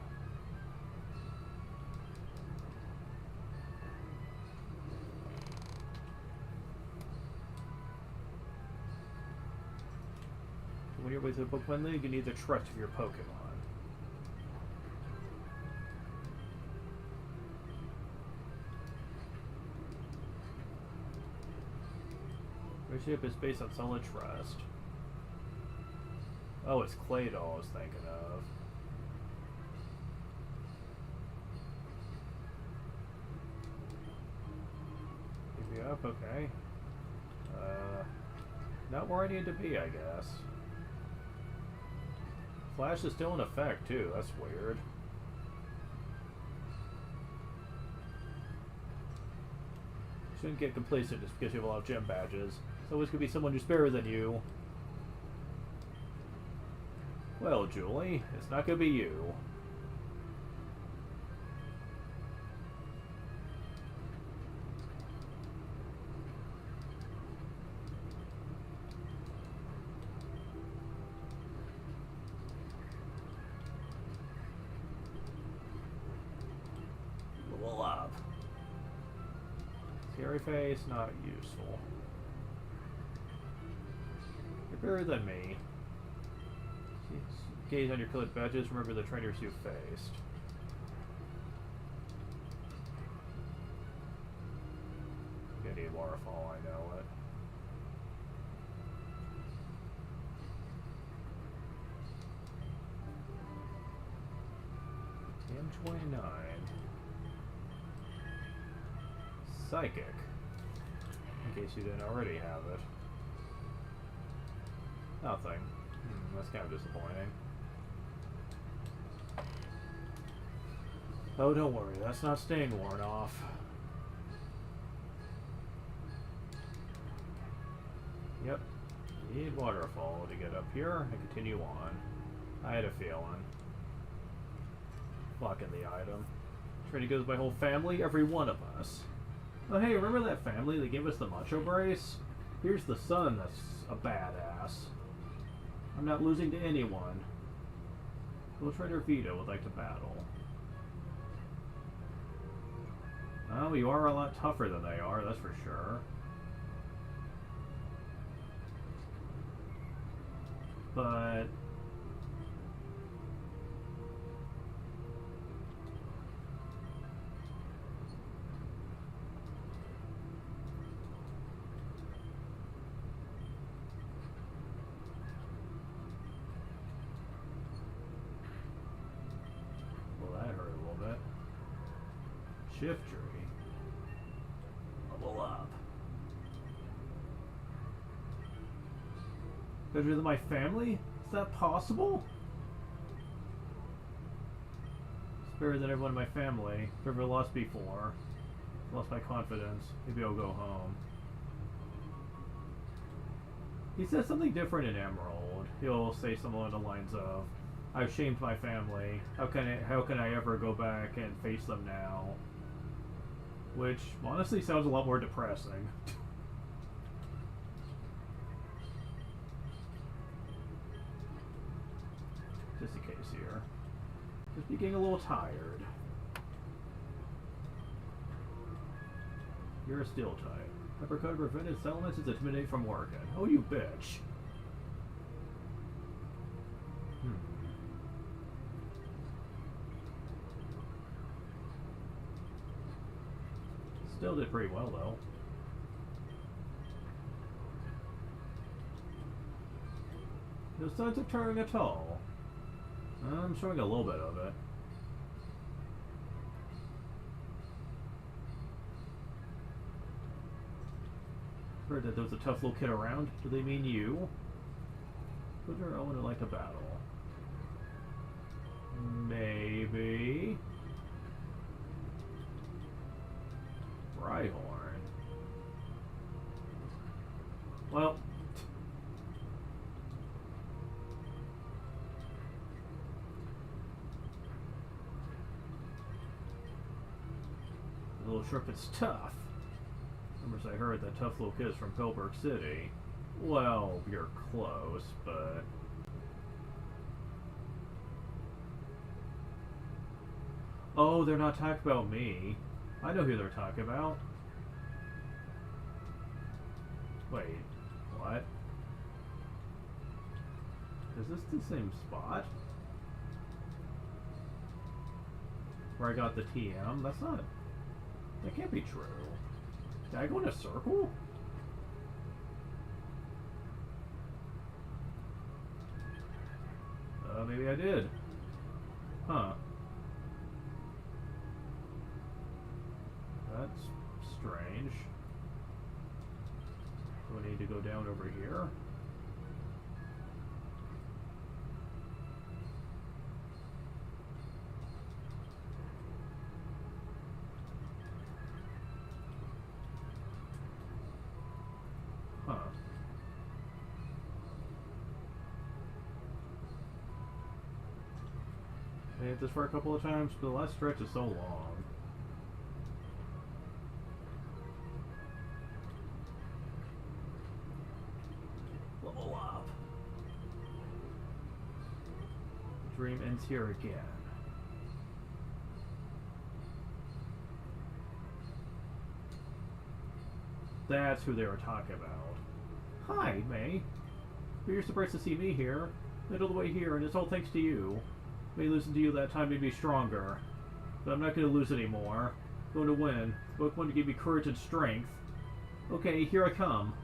When you're with the Pokemon League, you need the trust of your Pokemon. Friendship is based on solid trust. Oh, it's Claydol I was thinking of. Keep me up, okay. Not where I need to be, I guess. Flash is still in effect, too. That's weird. Shouldn't get complacent just because you have a lot of gem badges. There's always going to be someone who's better than you. Well, Julie, it's not going to be you. Fairy face, not useful. You're better than me. Gaze on your colored badges, remember the trainers you faced. Gonna need waterfall, I know it. TM29. Psychic. In case you didn't already have it. Nothing. That's kind of disappointing. Oh, don't worry, that's not staying worn off. Yep. Need waterfall to get up here and continue on. I had a feeling. Locking the item. Trinity goes my whole family, every one of us. Oh hey, remember that family that gave us the macho brace? Here's the son that's a badass. I'm not losing to anyone. Will Trainer Vito would like to battle. Oh, you are a lot tougher than they are, that's for sure. But... well, that hurt a little bit. Shift tree. Level up. Better than my family? Is that possible? It's better than everyone in my family. I've never lost before. Lost my confidence. Maybe I'll go home. He says something different in Emerald. He'll say something along the lines of, I've shamed my family. How can I ever go back and face them now? Which honestly sounds a lot more depressing. Just in case here. Just be getting a little tired. You're a steel type. Uppercut prevented settlements is intimidate from working. Oh, you bitch. Still did pretty well, though. No signs of turning at all. I'm showing a little bit of it. Heard that there was a tough little kid around. Do they mean you? Put her Owen would like to battle. Maybe. Rhyhorn. Well. The little Sherpet's tough. Remember, I heard that tough little kid's from Pilberg City. Well, you're close, but... Oh, they're not talking about me. I know who they're talking about. Wait, what? Is this the same spot? Where I got the TM? That's not... That can't be true. Did I go in a circle? Maybe I did. Huh. That's strange. Do I need to go down over here? Huh. I hit this for a couple of times, but the last stretch is so long. Level up. Dream ends here again. that's who they were talking about. Hi, May. But you're surprised to see me here. Middle of the way here, and it's all thanks to you. May listen to you that time made me stronger. But I'm not going to lose anymore. I'm going to win. Both want to give me courage and strength. Okay, here I come.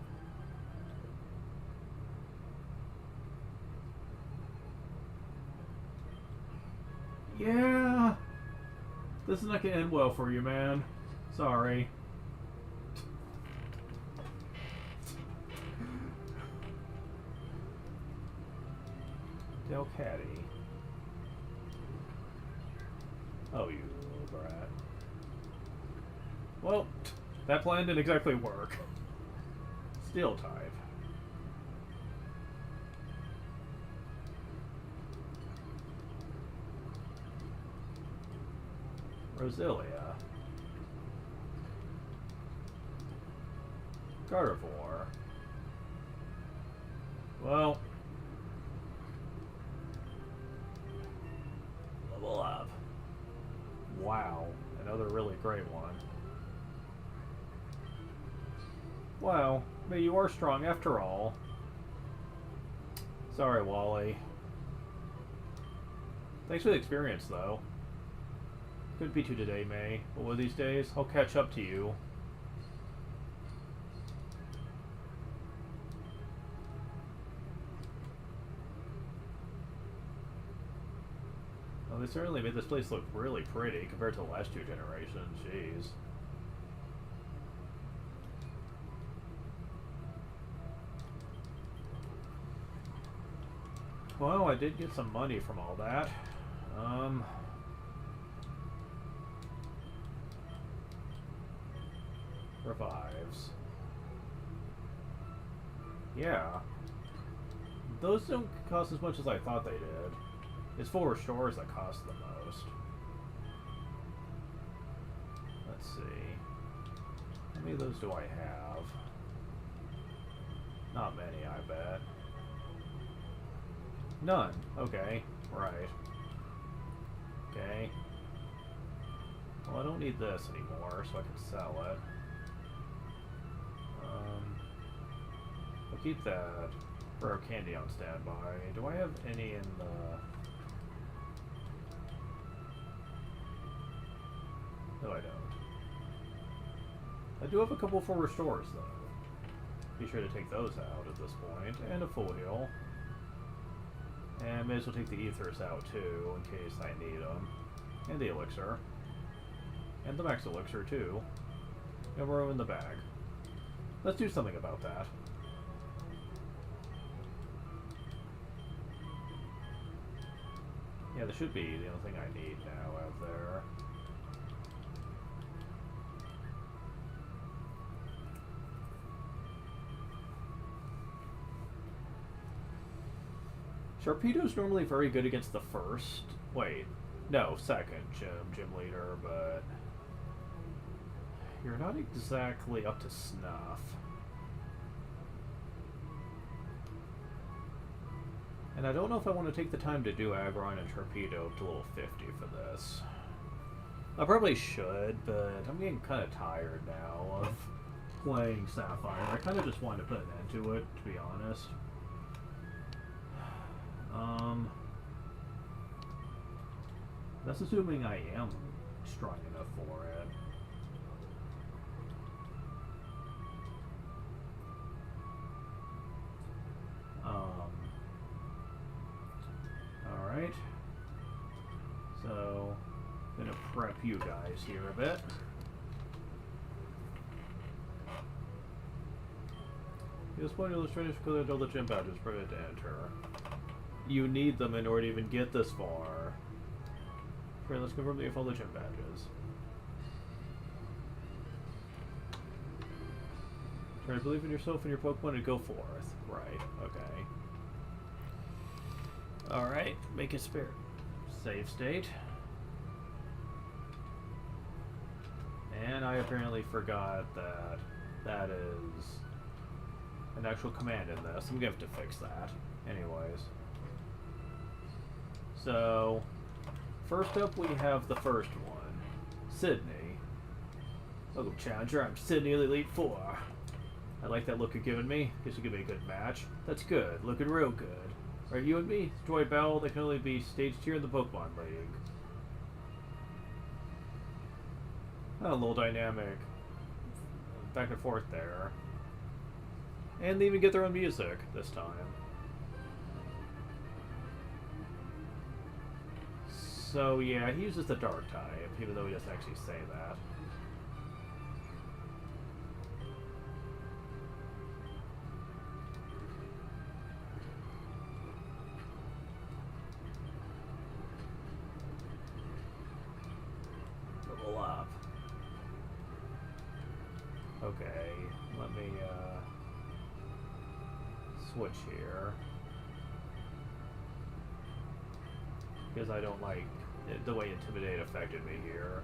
Yeah! This is not going to end well for you, man. Sorry. Del Caddy. Oh, you brat. Well, that plan didn't exactly work. Steel type. Rosilia. Gardevoir. Well, level up. Wow, another really great one. Wow, but you are strong after all. Sorry, Wally. Thanks for the experience, though. Couldn't beat you today, May. But one of these days, I'll catch up to you. Well, they certainly made this place look really pretty compared to the last two generations. Jeez. Well, I did get some money from all that. Revives. Yeah. Those don't cost as much as I thought they did. It's full restores that cost the most. Let's see. How many of those do I have? Not many, I bet. None. Okay. Right. Okay. Well, I don't need this anymore, so I can sell it. I'll keep that rare candy on standby. Do I have any in the... No, I don't. I do have a couple full restores, though. Be sure to take those out at this point. And a full heal. And may as well take the ethers out, too, in case I need them. And the elixir. And the max elixir, too. And we're in the bag. Let's do something about that. Yeah, this should be the only thing I need now out there. Sharpedo's normally very good against the first... Wait. No, second gym leader, but... You're not exactly up to snuff. And I don't know if I want to take the time to do Aggron and Sharpedo to level 50 for this. I probably should, but I'm getting kind of tired now of playing Sapphire. I kind of just wanted to put an end to it, to be honest. That's assuming I am strong enough for it. Alright. So, I'm gonna prep you guys here a bit. This point illustrators colored all the gym badges permitted to enter. You need them in order to even get this far. Okay, let's confirm that you have all the gym badges. Try to believe in yourself and your Pokemon and go forth. Right, okay. Alright, make a spare save state. And I apparently forgot that that is an actual command in this. I'm gonna have to fix that. Anyways. So, first up we have the first one. Sydney. Local challenger, I'm Sydney Elite 4. I like that look you're giving me. Guess you give me a good match. That's good. Looking real good. Right, you and me? Joy battle that can only be staged here in the Pokemon League. Oh, a little dynamic. Back and forth there. And they even get their own music this time. So yeah, he uses the dark type, even though he doesn't actually say that. Level up. Okay, let me switch here. Because I don't like the way Intimidate affected me here.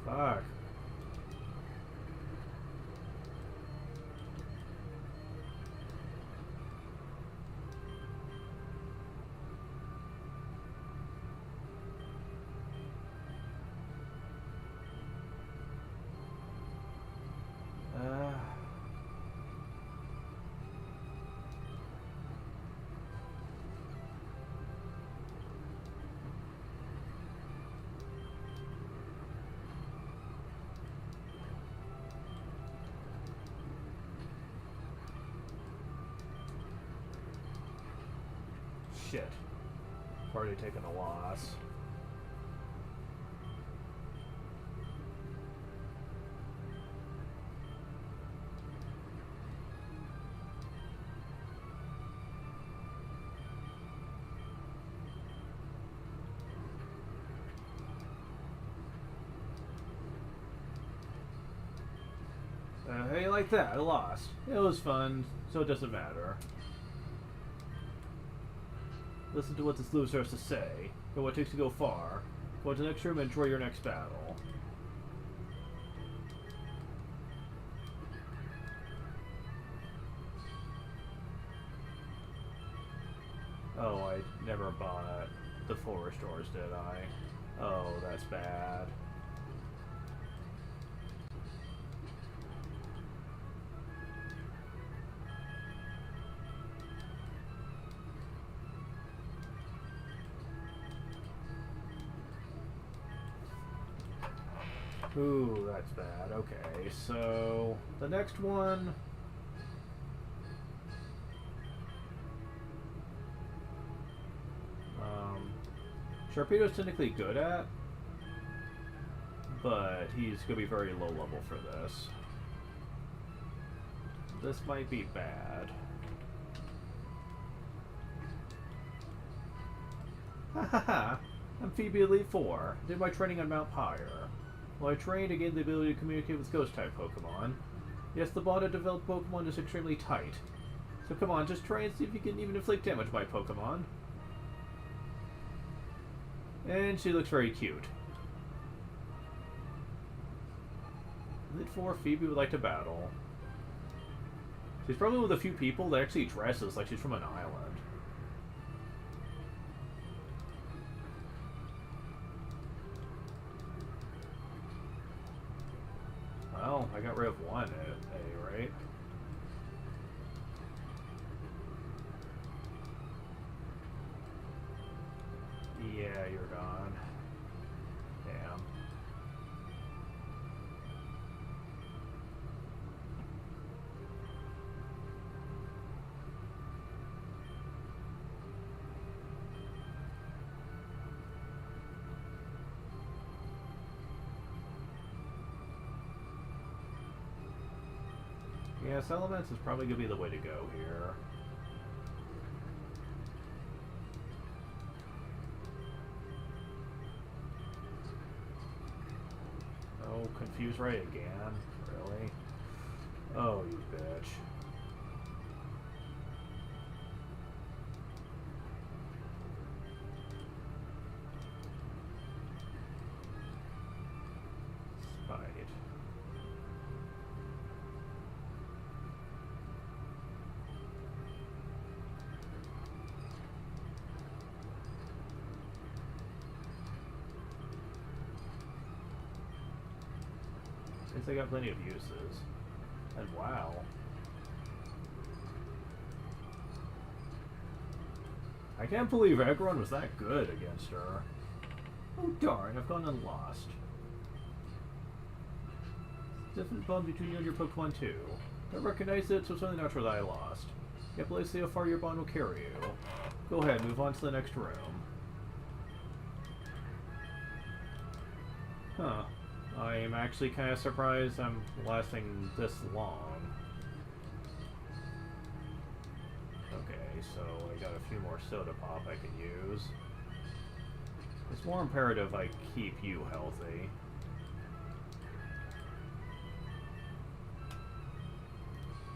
Fuck. Shit. Already taken a loss. Hey, like that, I lost. It was fun, so it doesn't matter. Listen to what this loser has to say. Go what it takes to go far. Go to the next room and enjoy your next battle. Oh, I never bought the full restores, did I? Oh, that's bad. Ooh, that's bad. Okay, so the next one. Sharpedo's technically good at, but he's gonna be very low level for this. This might be bad. Hahaha! I'm Phoebe Elite 4. Did my training on Mount Pyre. Well, I trained to gain the ability to communicate with Ghost-type Pokemon. Yes, the bond of developed Pokemon is extremely tight. So come on, just try and see if you can even inflict damage by Pokemon. And she looks very cute. Elite 4, Phoebe would like to battle. She's probably with a few people that actually dresses like she's from an island. Well, I got rid of one at any rate. Yeah, you're gone. Damn. Yes, Elements is probably going to be the way to go here. Oh, Confuse Ray again? Really? Oh, you bitch. Spite. Since I got plenty of uses. And wow. I can't believe Aggron was that good against her. Oh darn, I've gone and lost. Different bond between you and your Pokemon too. I recognize it, so it's only natural that I lost. Can't believe how far your bond will carry you. Go ahead, move on to the next room. Huh. I'm actually kind of surprised I'm lasting this long. Okay, so I got a few more soda pop I can use. It's more imperative I keep you healthy.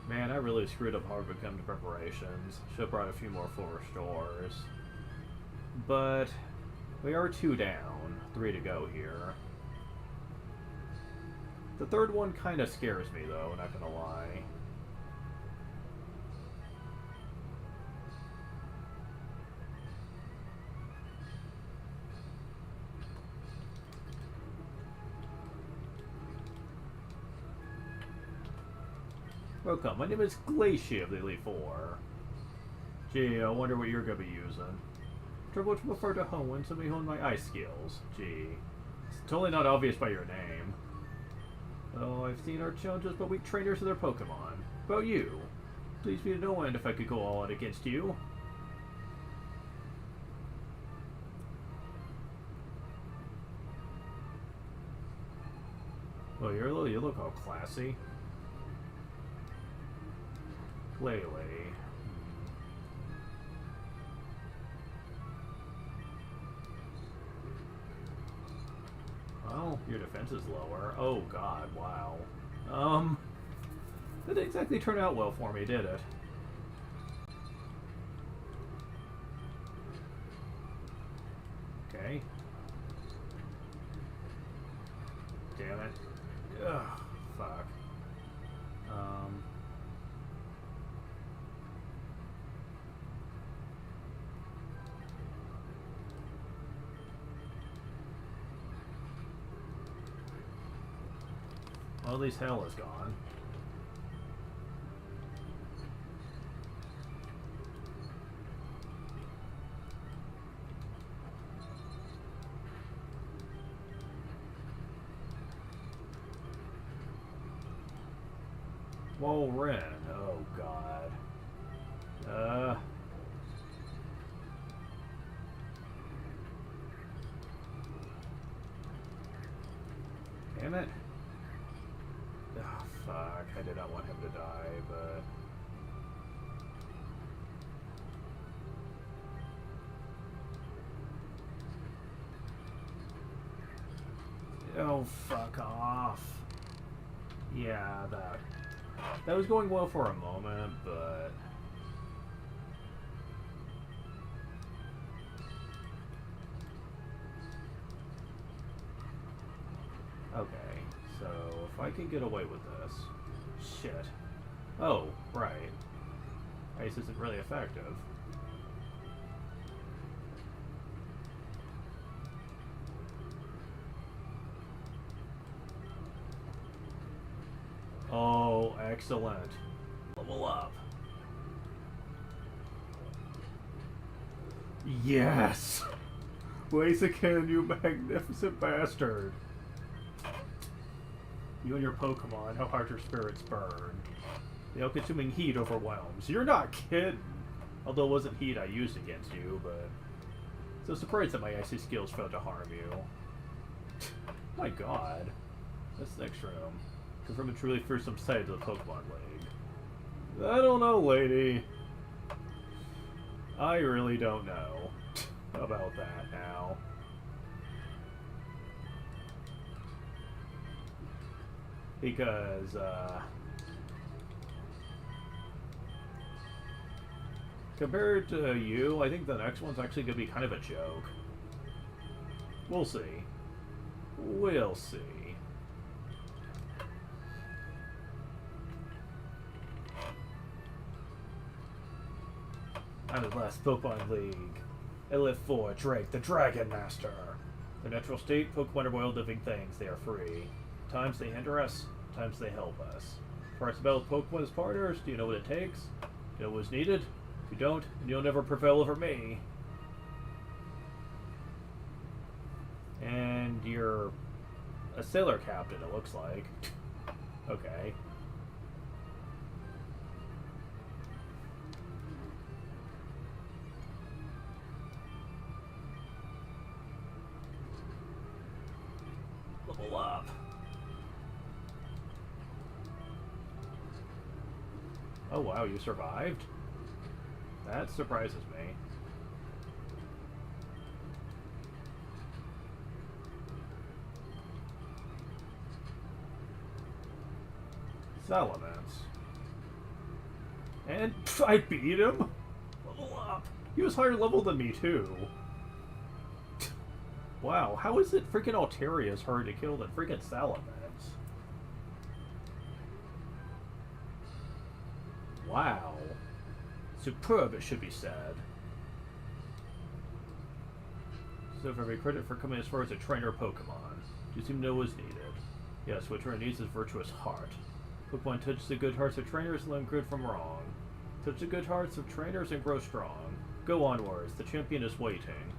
Man, I really screwed up hard when it comes to preparations. Should have brought a few more full restores. But we are 2 down, 3 to go here. The third one kind of scares me though, not gonna lie. Welcome, my name is Glacier of the Elite Four. Gee, I wonder what you're gonna be using. Trouble to prefer to hone so me hone my ice skills. Gee, it's totally not obvious by your name. Oh, I've seen our challenges but weak trainers of their Pokemon. About you? Please be to no end if I could go all out against you. Oh, you look all classy. Lele. Well, your defense is lower. Oh god, wow. That didn't exactly turn out well for me, did it? Okay. Damn it. Ugh, fuck. Well, at least hell is gone. Whoa, Ren. Oh, God. Damn it. Oh, fuck. I did not want him to die, but... Oh, fuck off. Yeah, that was going well for a moment, but... Okay, so if I can get away with this... Shit. Oh, right. Ice isn't really effective. Oh, excellent. Level up. Yes! Blaziken, you magnificent bastard! You and your Pokemon, how hard your spirits burn. The all-consuming heat overwhelms. You're not kidding! Although it wasn't heat I used against you, but... So surprised that my icy skills failed to harm you. My god. That's the next room. Confirm a truly fearsome sight of the Pokemon League. I don't know, lady. I really don't know about that now. Because, compared to you, I think the next one's actually going to be kind of a joke. We'll see. We'll see. I'm the last Pokemon League. Elite Four, Drake, the Dragon Master. The natural state, Pokemon are wild living things. They are free. Sometimes they hinder us, sometimes they help us. For us to battle Pokemon's partners, do you know what it takes? Do you know what's needed? If you don't, then you'll never prevail over me. And you're a sailor captain, it looks like. Okay. Level up. Oh wow, you survived? That surprises me. Salamence. And I beat him? Level up. He was higher level than me too. Wow, how is it freaking Alteria's hard to kill than freaking Salamence? Wow. Superb, it should be said. So for me credit for coming as far as a trainer Pokemon. You seem to know what's needed. Yes, what trainer needs is virtuous heart. Pokemon touch the good hearts of trainers and learn good from wrong. Touch the good hearts of trainers and grow strong. Go onwards, the champion is waiting.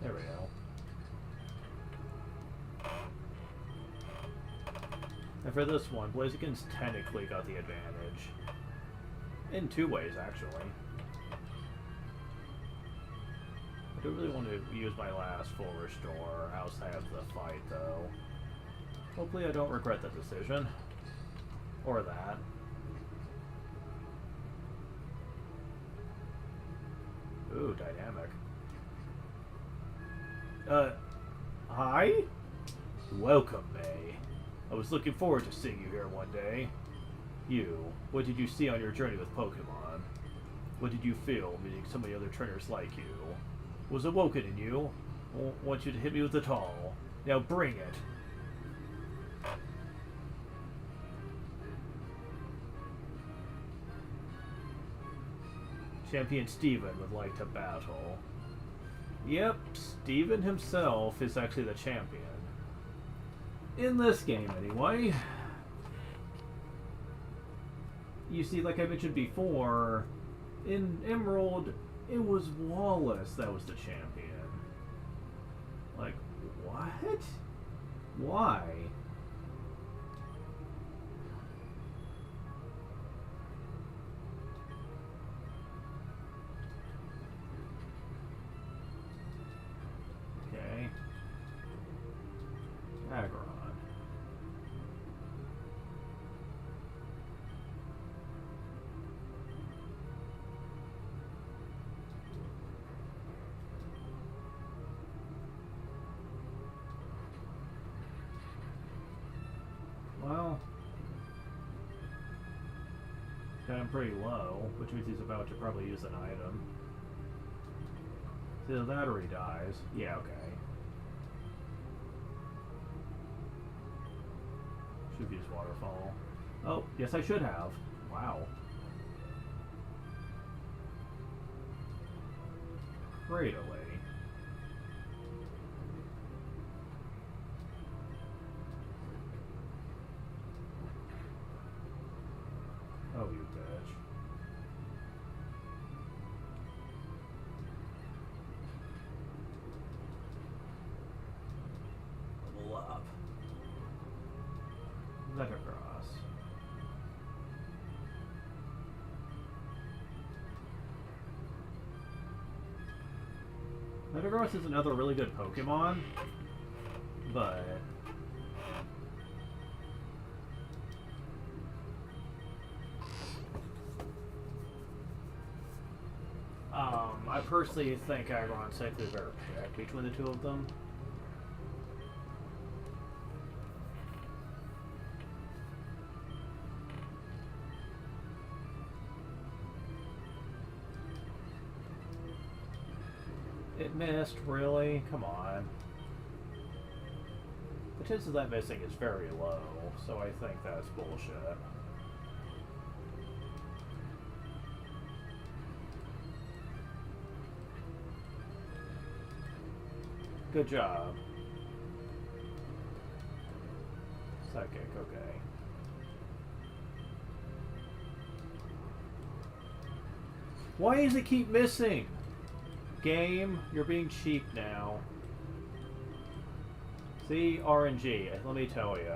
There we go. And for this one, Blaziken's technically got the advantage. In two ways, actually. I do really want to use my last full restore outside of the fight, though. Hopefully I don't regret the decision. Or that. Ooh, dynamic. Hi? Welcome, May. I was looking forward to seeing you here one day. You, what did you see on your journey with Pokemon? What did you feel meeting so many other trainers like you? Was awoken in you? Want you to hit me with the tall. Now bring it. Champion Steven would like to battle. Yep, Steven himself is actually the champion. In this game, anyway. You see, like I mentioned before, in Emerald, it was Wallace that was the champion. Like, what? Why? Okay. Aggron. Well, got him pretty low, which means he's about to probably use an item. So that or he dies. Yeah, okay. Should use Waterfall. Oh, yes I should have. Wow. Great away. Oh, you bitch. Level up. Metagross. Metagross is another really good Pokemon, but I personally think Aggron's likely the better pick between the two of them. It missed, really? Come on. The chance of that missing is very low, so I think that's bullshit. Good job. Psychic, okay. Why does it keep missing? Game, you're being cheap now. See, RNG, let me tell you.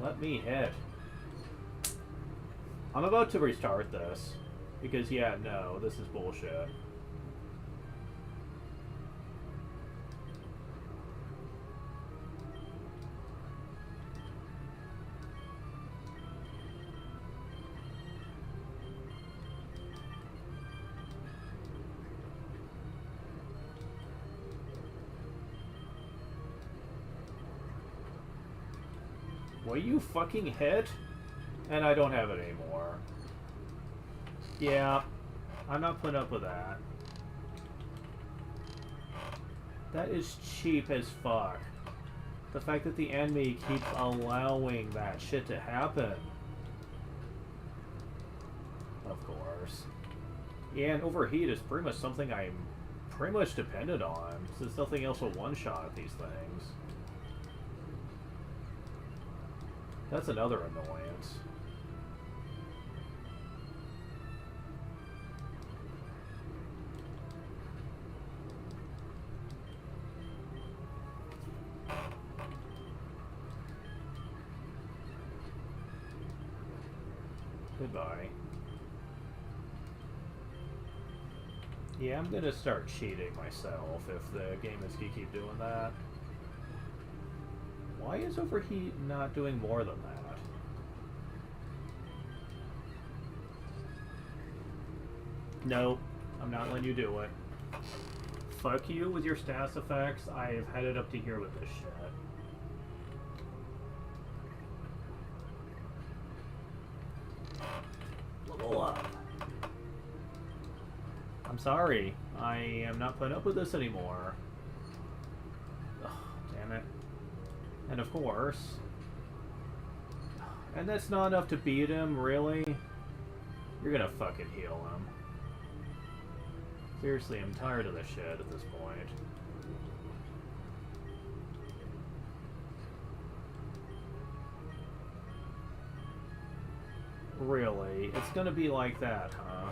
Let me hit. I'm about to restart this. Because, yeah, no, this is bullshit. Will you fucking hit? And I don't have it anymore. Yeah, I'm not putting up with that. That is cheap as fuck. The fact that the enemy keeps allowing that shit to happen. Of course. Yeah, and overheat is pretty much something I'm pretty much dependent on, since nothing else will one-shot these things. That's another annoyance. Goodbye. Yeah, I'm gonna start cheating myself if the game is gonna keep doing that. Why is Overheat not doing more than that? No, I'm not letting you do it. Fuck you with your status effects. I've had it up to here with this shit. Level up. I'm sorry. I am not putting up with this anymore. Ugh, damn it. And of course... And that's not enough to beat him, really? You're gonna fucking heal him. Seriously, I'm tired of this shit at this point. Really? It's gonna be like that, huh?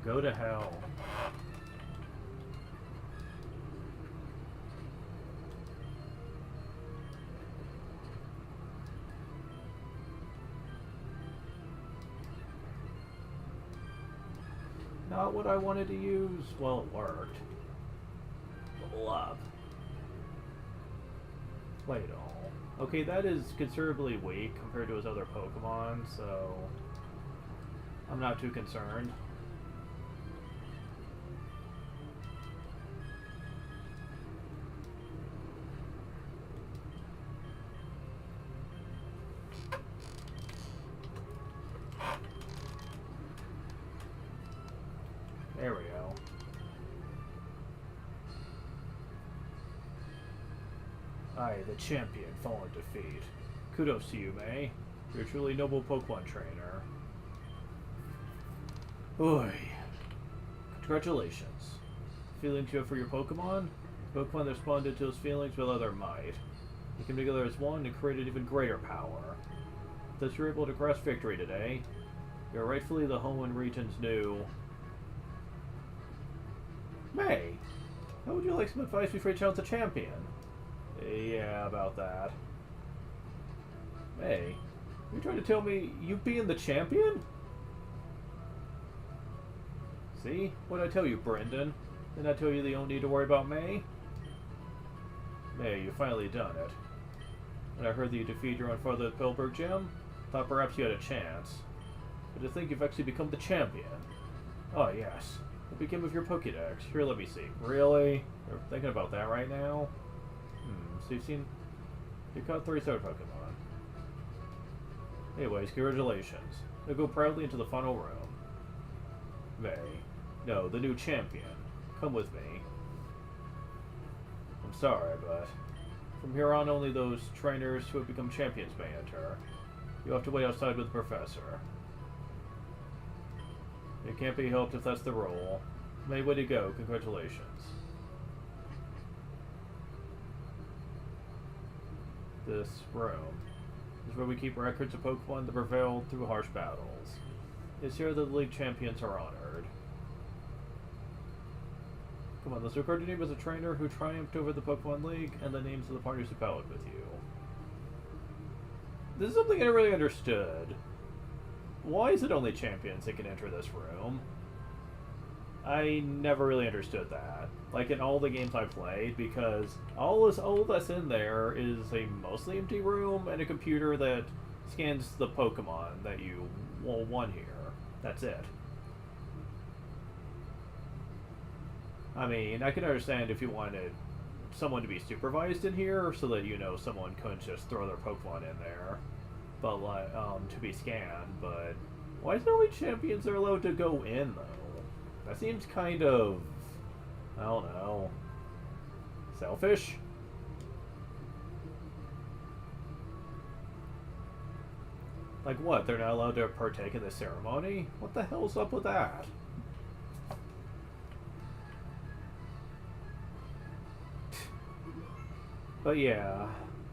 Go to hell. Not what I wanted to use. Well, it worked. Level up. Play it all. Okay, that is considerably weak compared to his other Pokemon, so... I'm not too concerned. There we go. I, the champion, fall in defeat. Kudos to you, May. You're a truly noble Pokemon trainer. Oy. Congratulations. Feelings you have for your Pokemon? Pokemon that responded to those feelings with all their might. You came together as one and created even greater power. Thus you're able to grasp victory today. You're rightfully the Hoenn region's new... May, how would you like some advice before you challenge the champion? Yeah, about that. May, you trying to tell me you being the champion? See? What'd I tell you, Brendan? Didn't I tell you that you don't need to worry about May? May, you finally done it. When I heard that you defeated your own father at Pilberg Gym, thought perhaps you had a chance. But to think you've actually become the champion. Oh, yes. What became of your Pokédex? Here, let me see. Really? You're thinking about that right now? So you caught 37 Pokemon. Anyways, congratulations. Now go proudly into the final room. May. No, the new champion. Come with me. I'm sorry, but from here on only those trainers who have become champions may enter. You have to wait outside with the professor. It can't be helped if that's the rule. May, way to go. Congratulations. This room is where we keep records of Pokemon that prevailed through harsh battles. It's here that the League Champions are honored. Come on, let's record your name as a trainer who triumphed over the Pokemon League and the names of the partners who battled with you. This is something I never really understood. Why is it only champions that can enter this room? I never really understood that. Like in all the games I played, because all that's in there is a mostly empty room and a computer that scans the Pokemon that you won here. That's it. I mean, I can understand if you wanted someone to be supervised in here so that, you know, someone couldn't just throw their Pokemon in there, but like, to be scanned, but why is it only champions are allowed to go in, though? That seems kind of, I don't know, selfish? Like what, they're not allowed to partake in the ceremony? What the hell's up with that? But yeah,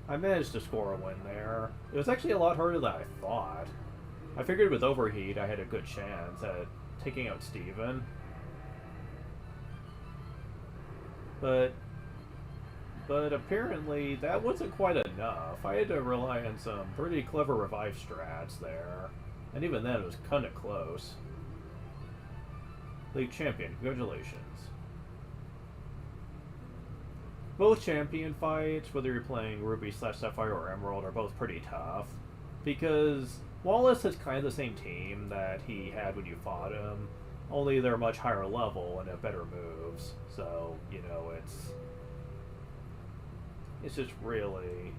I managed to score a win there. It was actually a lot harder than I thought. I figured with Overheat I had a good chance at taking out Steven. But apparently that wasn't quite enough. I had to rely on some pretty clever revive strats there. And even then it was kinda close. League Champion, congratulations. Both champion fights, whether you're playing Ruby/Sapphire or Emerald, are both pretty tough. Because Wallace has kind of the same team that he had when you fought him, only they're much higher level and have better moves. So, you know, it's just really...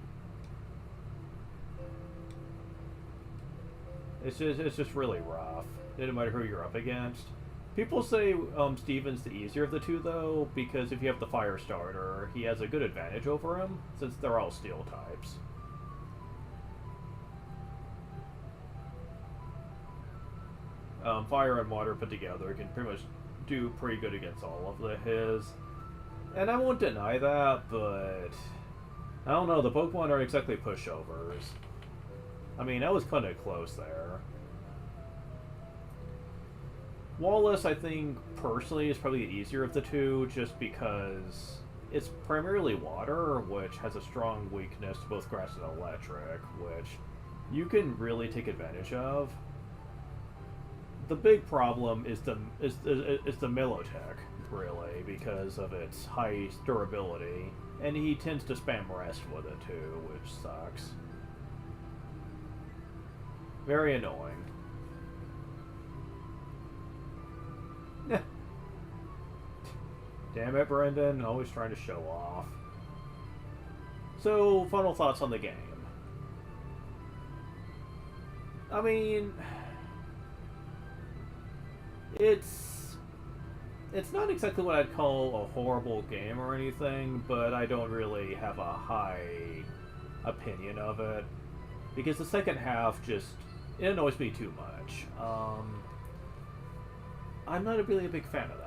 It's just really rough. It doesn't matter who you're up against. People say Steven's the easier of the two, though, because if you have the Fire starter, he has a good advantage over him, since they're all Steel types. Fire and Water put together can pretty much do pretty good against all of his. And I won't deny that, but... I don't know, the Pokemon aren't exactly pushovers. I mean, I was kind of close there. Wallace, I think, personally, is probably the easier of the two, just because it's primarily water, which has a strong weakness to both grass and electric, which you can really take advantage of. The big problem is the Milotech, really, because of its high durability, and he tends to spam rest with it too, which sucks. Very annoying. Damn it, Brendan. Always trying to show off. So, final thoughts on the game. I mean... It's not exactly what I'd call a horrible game or anything, but I don't really have a high opinion of it. Because the second half just... It annoys me too much. I'm not really a big fan of that.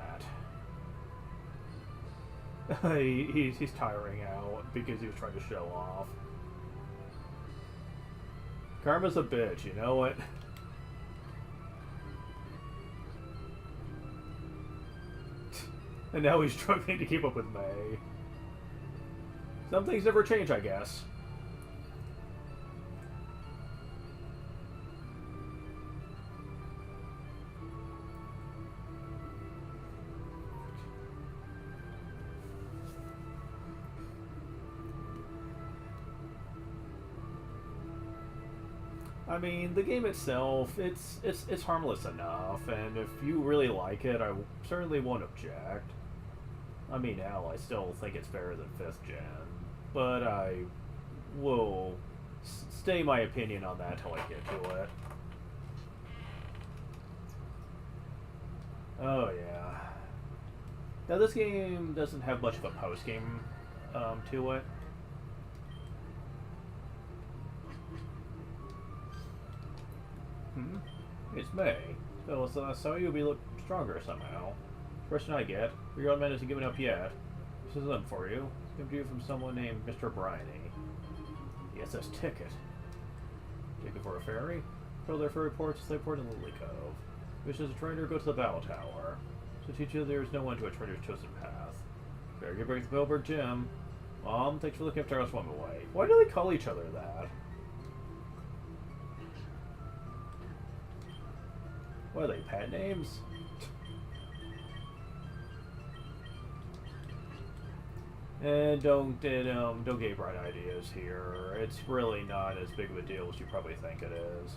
he's tiring out because he was trying to show off. Karma's a bitch, you know what? And now he's struggling to keep up with May. Some things never change, I guess. I mean, the game itself, it's harmless enough, and if you really like it, I certainly won't object. I mean, hell, I still think it's better than 5th gen, but I will stay my opinion on that till I get to it. Oh yeah. Now this game doesn't have much of a post-game to it. It's May. So I saw you be look stronger somehow. Question I get, your old man isn't giving up yet. This is them for you. It's given to you from someone named Mr. Bryony. The SS ticket. Ticket for a ferry? Travel there for reports, Slayport, and Lily Cove. Wish as a trainer, go to the battle tower. To teach you there is no one to a trainer's chosen path. Better get back to the Bellberg Gym. Mom, thanks for looking after us one away. Why do they call each other that? What are they, pet names? And don't get bright ideas here. It's really not as big of a deal as you probably think it is.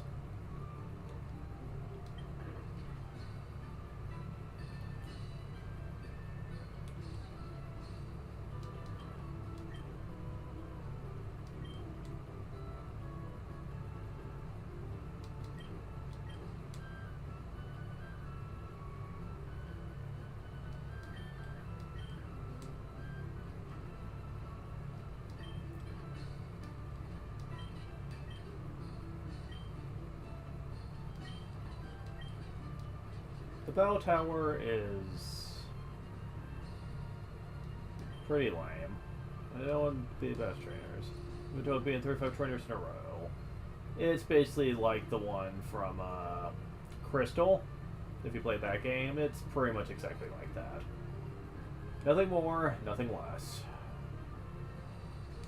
The battle tower is pretty lame. I don't want to be the best trainers. We're told being 35 trainers in a row. It's basically like the one from Crystal. If you played that game, it's pretty much exactly like that. Nothing more, nothing less.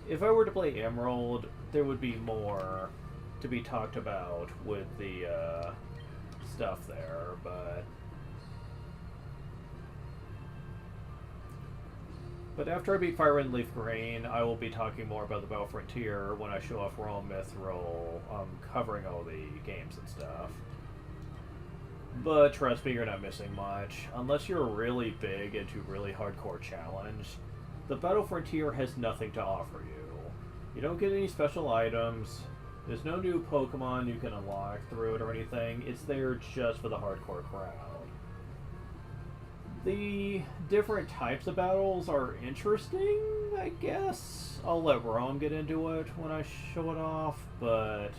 If I were to play Emerald, there would be more to be talked about with the stuff there, But after I beat Fire Red and Leaf Green, I will be talking more about the Battle Frontier when I show off Royal Mithril, covering all the games and stuff. But trust me, you're not missing much. Unless you're really big into really hardcore challenge, the Battle Frontier has nothing to offer you. You don't get any special items, there's no new Pokemon you can unlock through it or anything, it's there just for the hardcore crowd. The different types of battles are interesting, I guess. I'll let Rome get into it when I show it off, but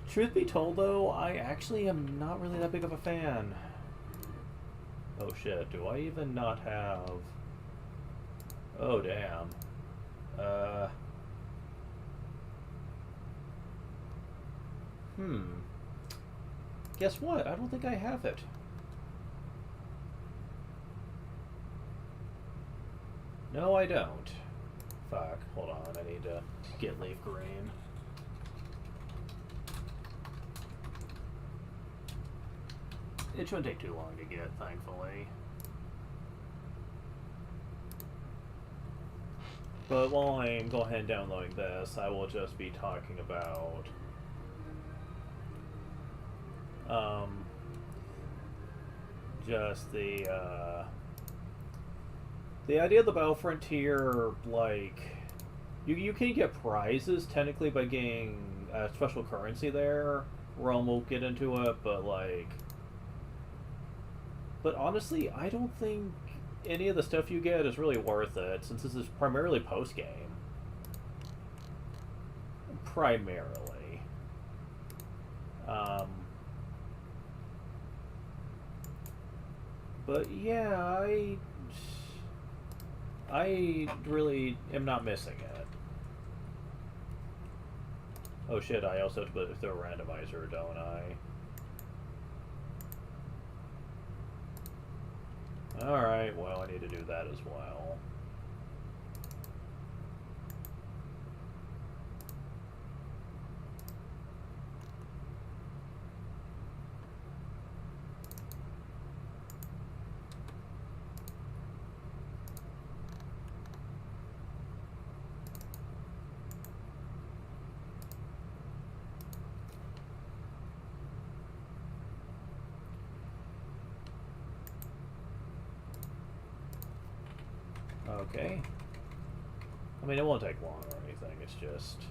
truth be told though, I actually am not really that big of a fan. Oh shit, do I even not have... Oh damn. Guess what? I don't think I have it. No, I don't. Fuck, hold on, I need to get Leaf Green. It shouldn't take too long to get, thankfully. But while I'm going ahead and downloading this, I will just be talking about just the idea of the Battle Frontier, like, you can get prizes technically by getting special currency there. Realm will get into it, but honestly, I don't think any of the stuff you get is really worth it, since this is primarily post-game. Primarily. But yeah, I really am not missing it. Oh shit, I also have to put through a randomizer, don't I? Alright, well, I need to do that as well. Okay. I mean, it won't take long or anything, it's just...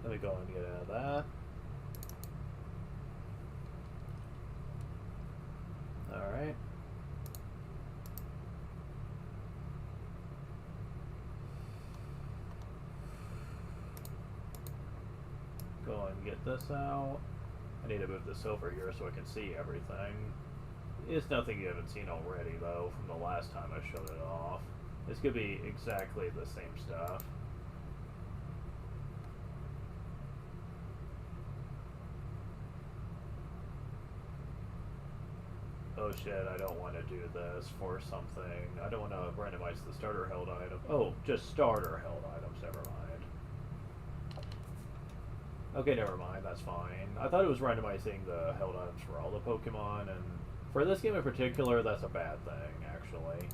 Let me go and get out of that. Alright. Go and get this out. I need to move this over here so I can see everything. It's nothing you haven't seen already, though, from the last time I showed it off. This could be exactly the same stuff. Oh shit, I don't want to do this for something. I don't want to randomize the starter held item. Oh, just starter held items, never mind. Okay, never mind, that's fine. I thought it was randomizing the held items for all the Pokemon, and for this game in particular, that's a bad thing, actually.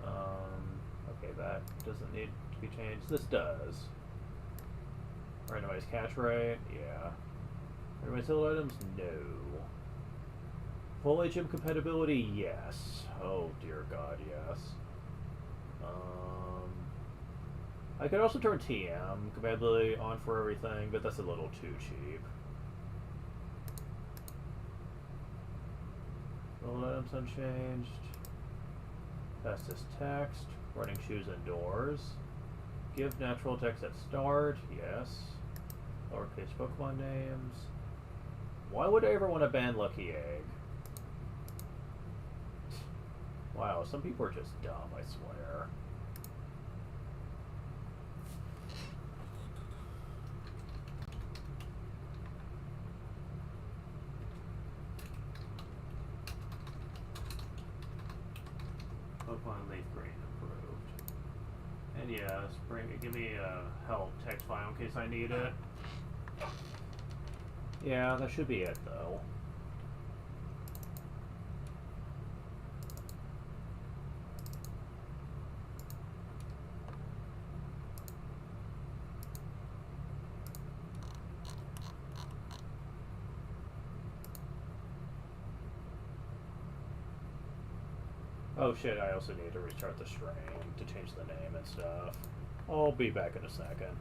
Okay, that doesn't need to be changed. This does. Randomized catch rate? Yeah. Randomized held items? No. Full HM compatibility? Yes. Oh dear god, yes. I could also turn TM compatibility on for everything, but that's a little too cheap. Held items unchanged. Fastest text. Running shoes indoors. Give natural text at start. Yes. Lowercase Pokemon names. Why would I ever want to ban Lucky Egg? Wow, some people are just dumb, I swear. Pokemon Leaf Green improved. And yes, give me a help text file in case I need it. Yeah, that should be it though. Oh shit, I also need to restart the stream to change the name and stuff. I'll be back in a second.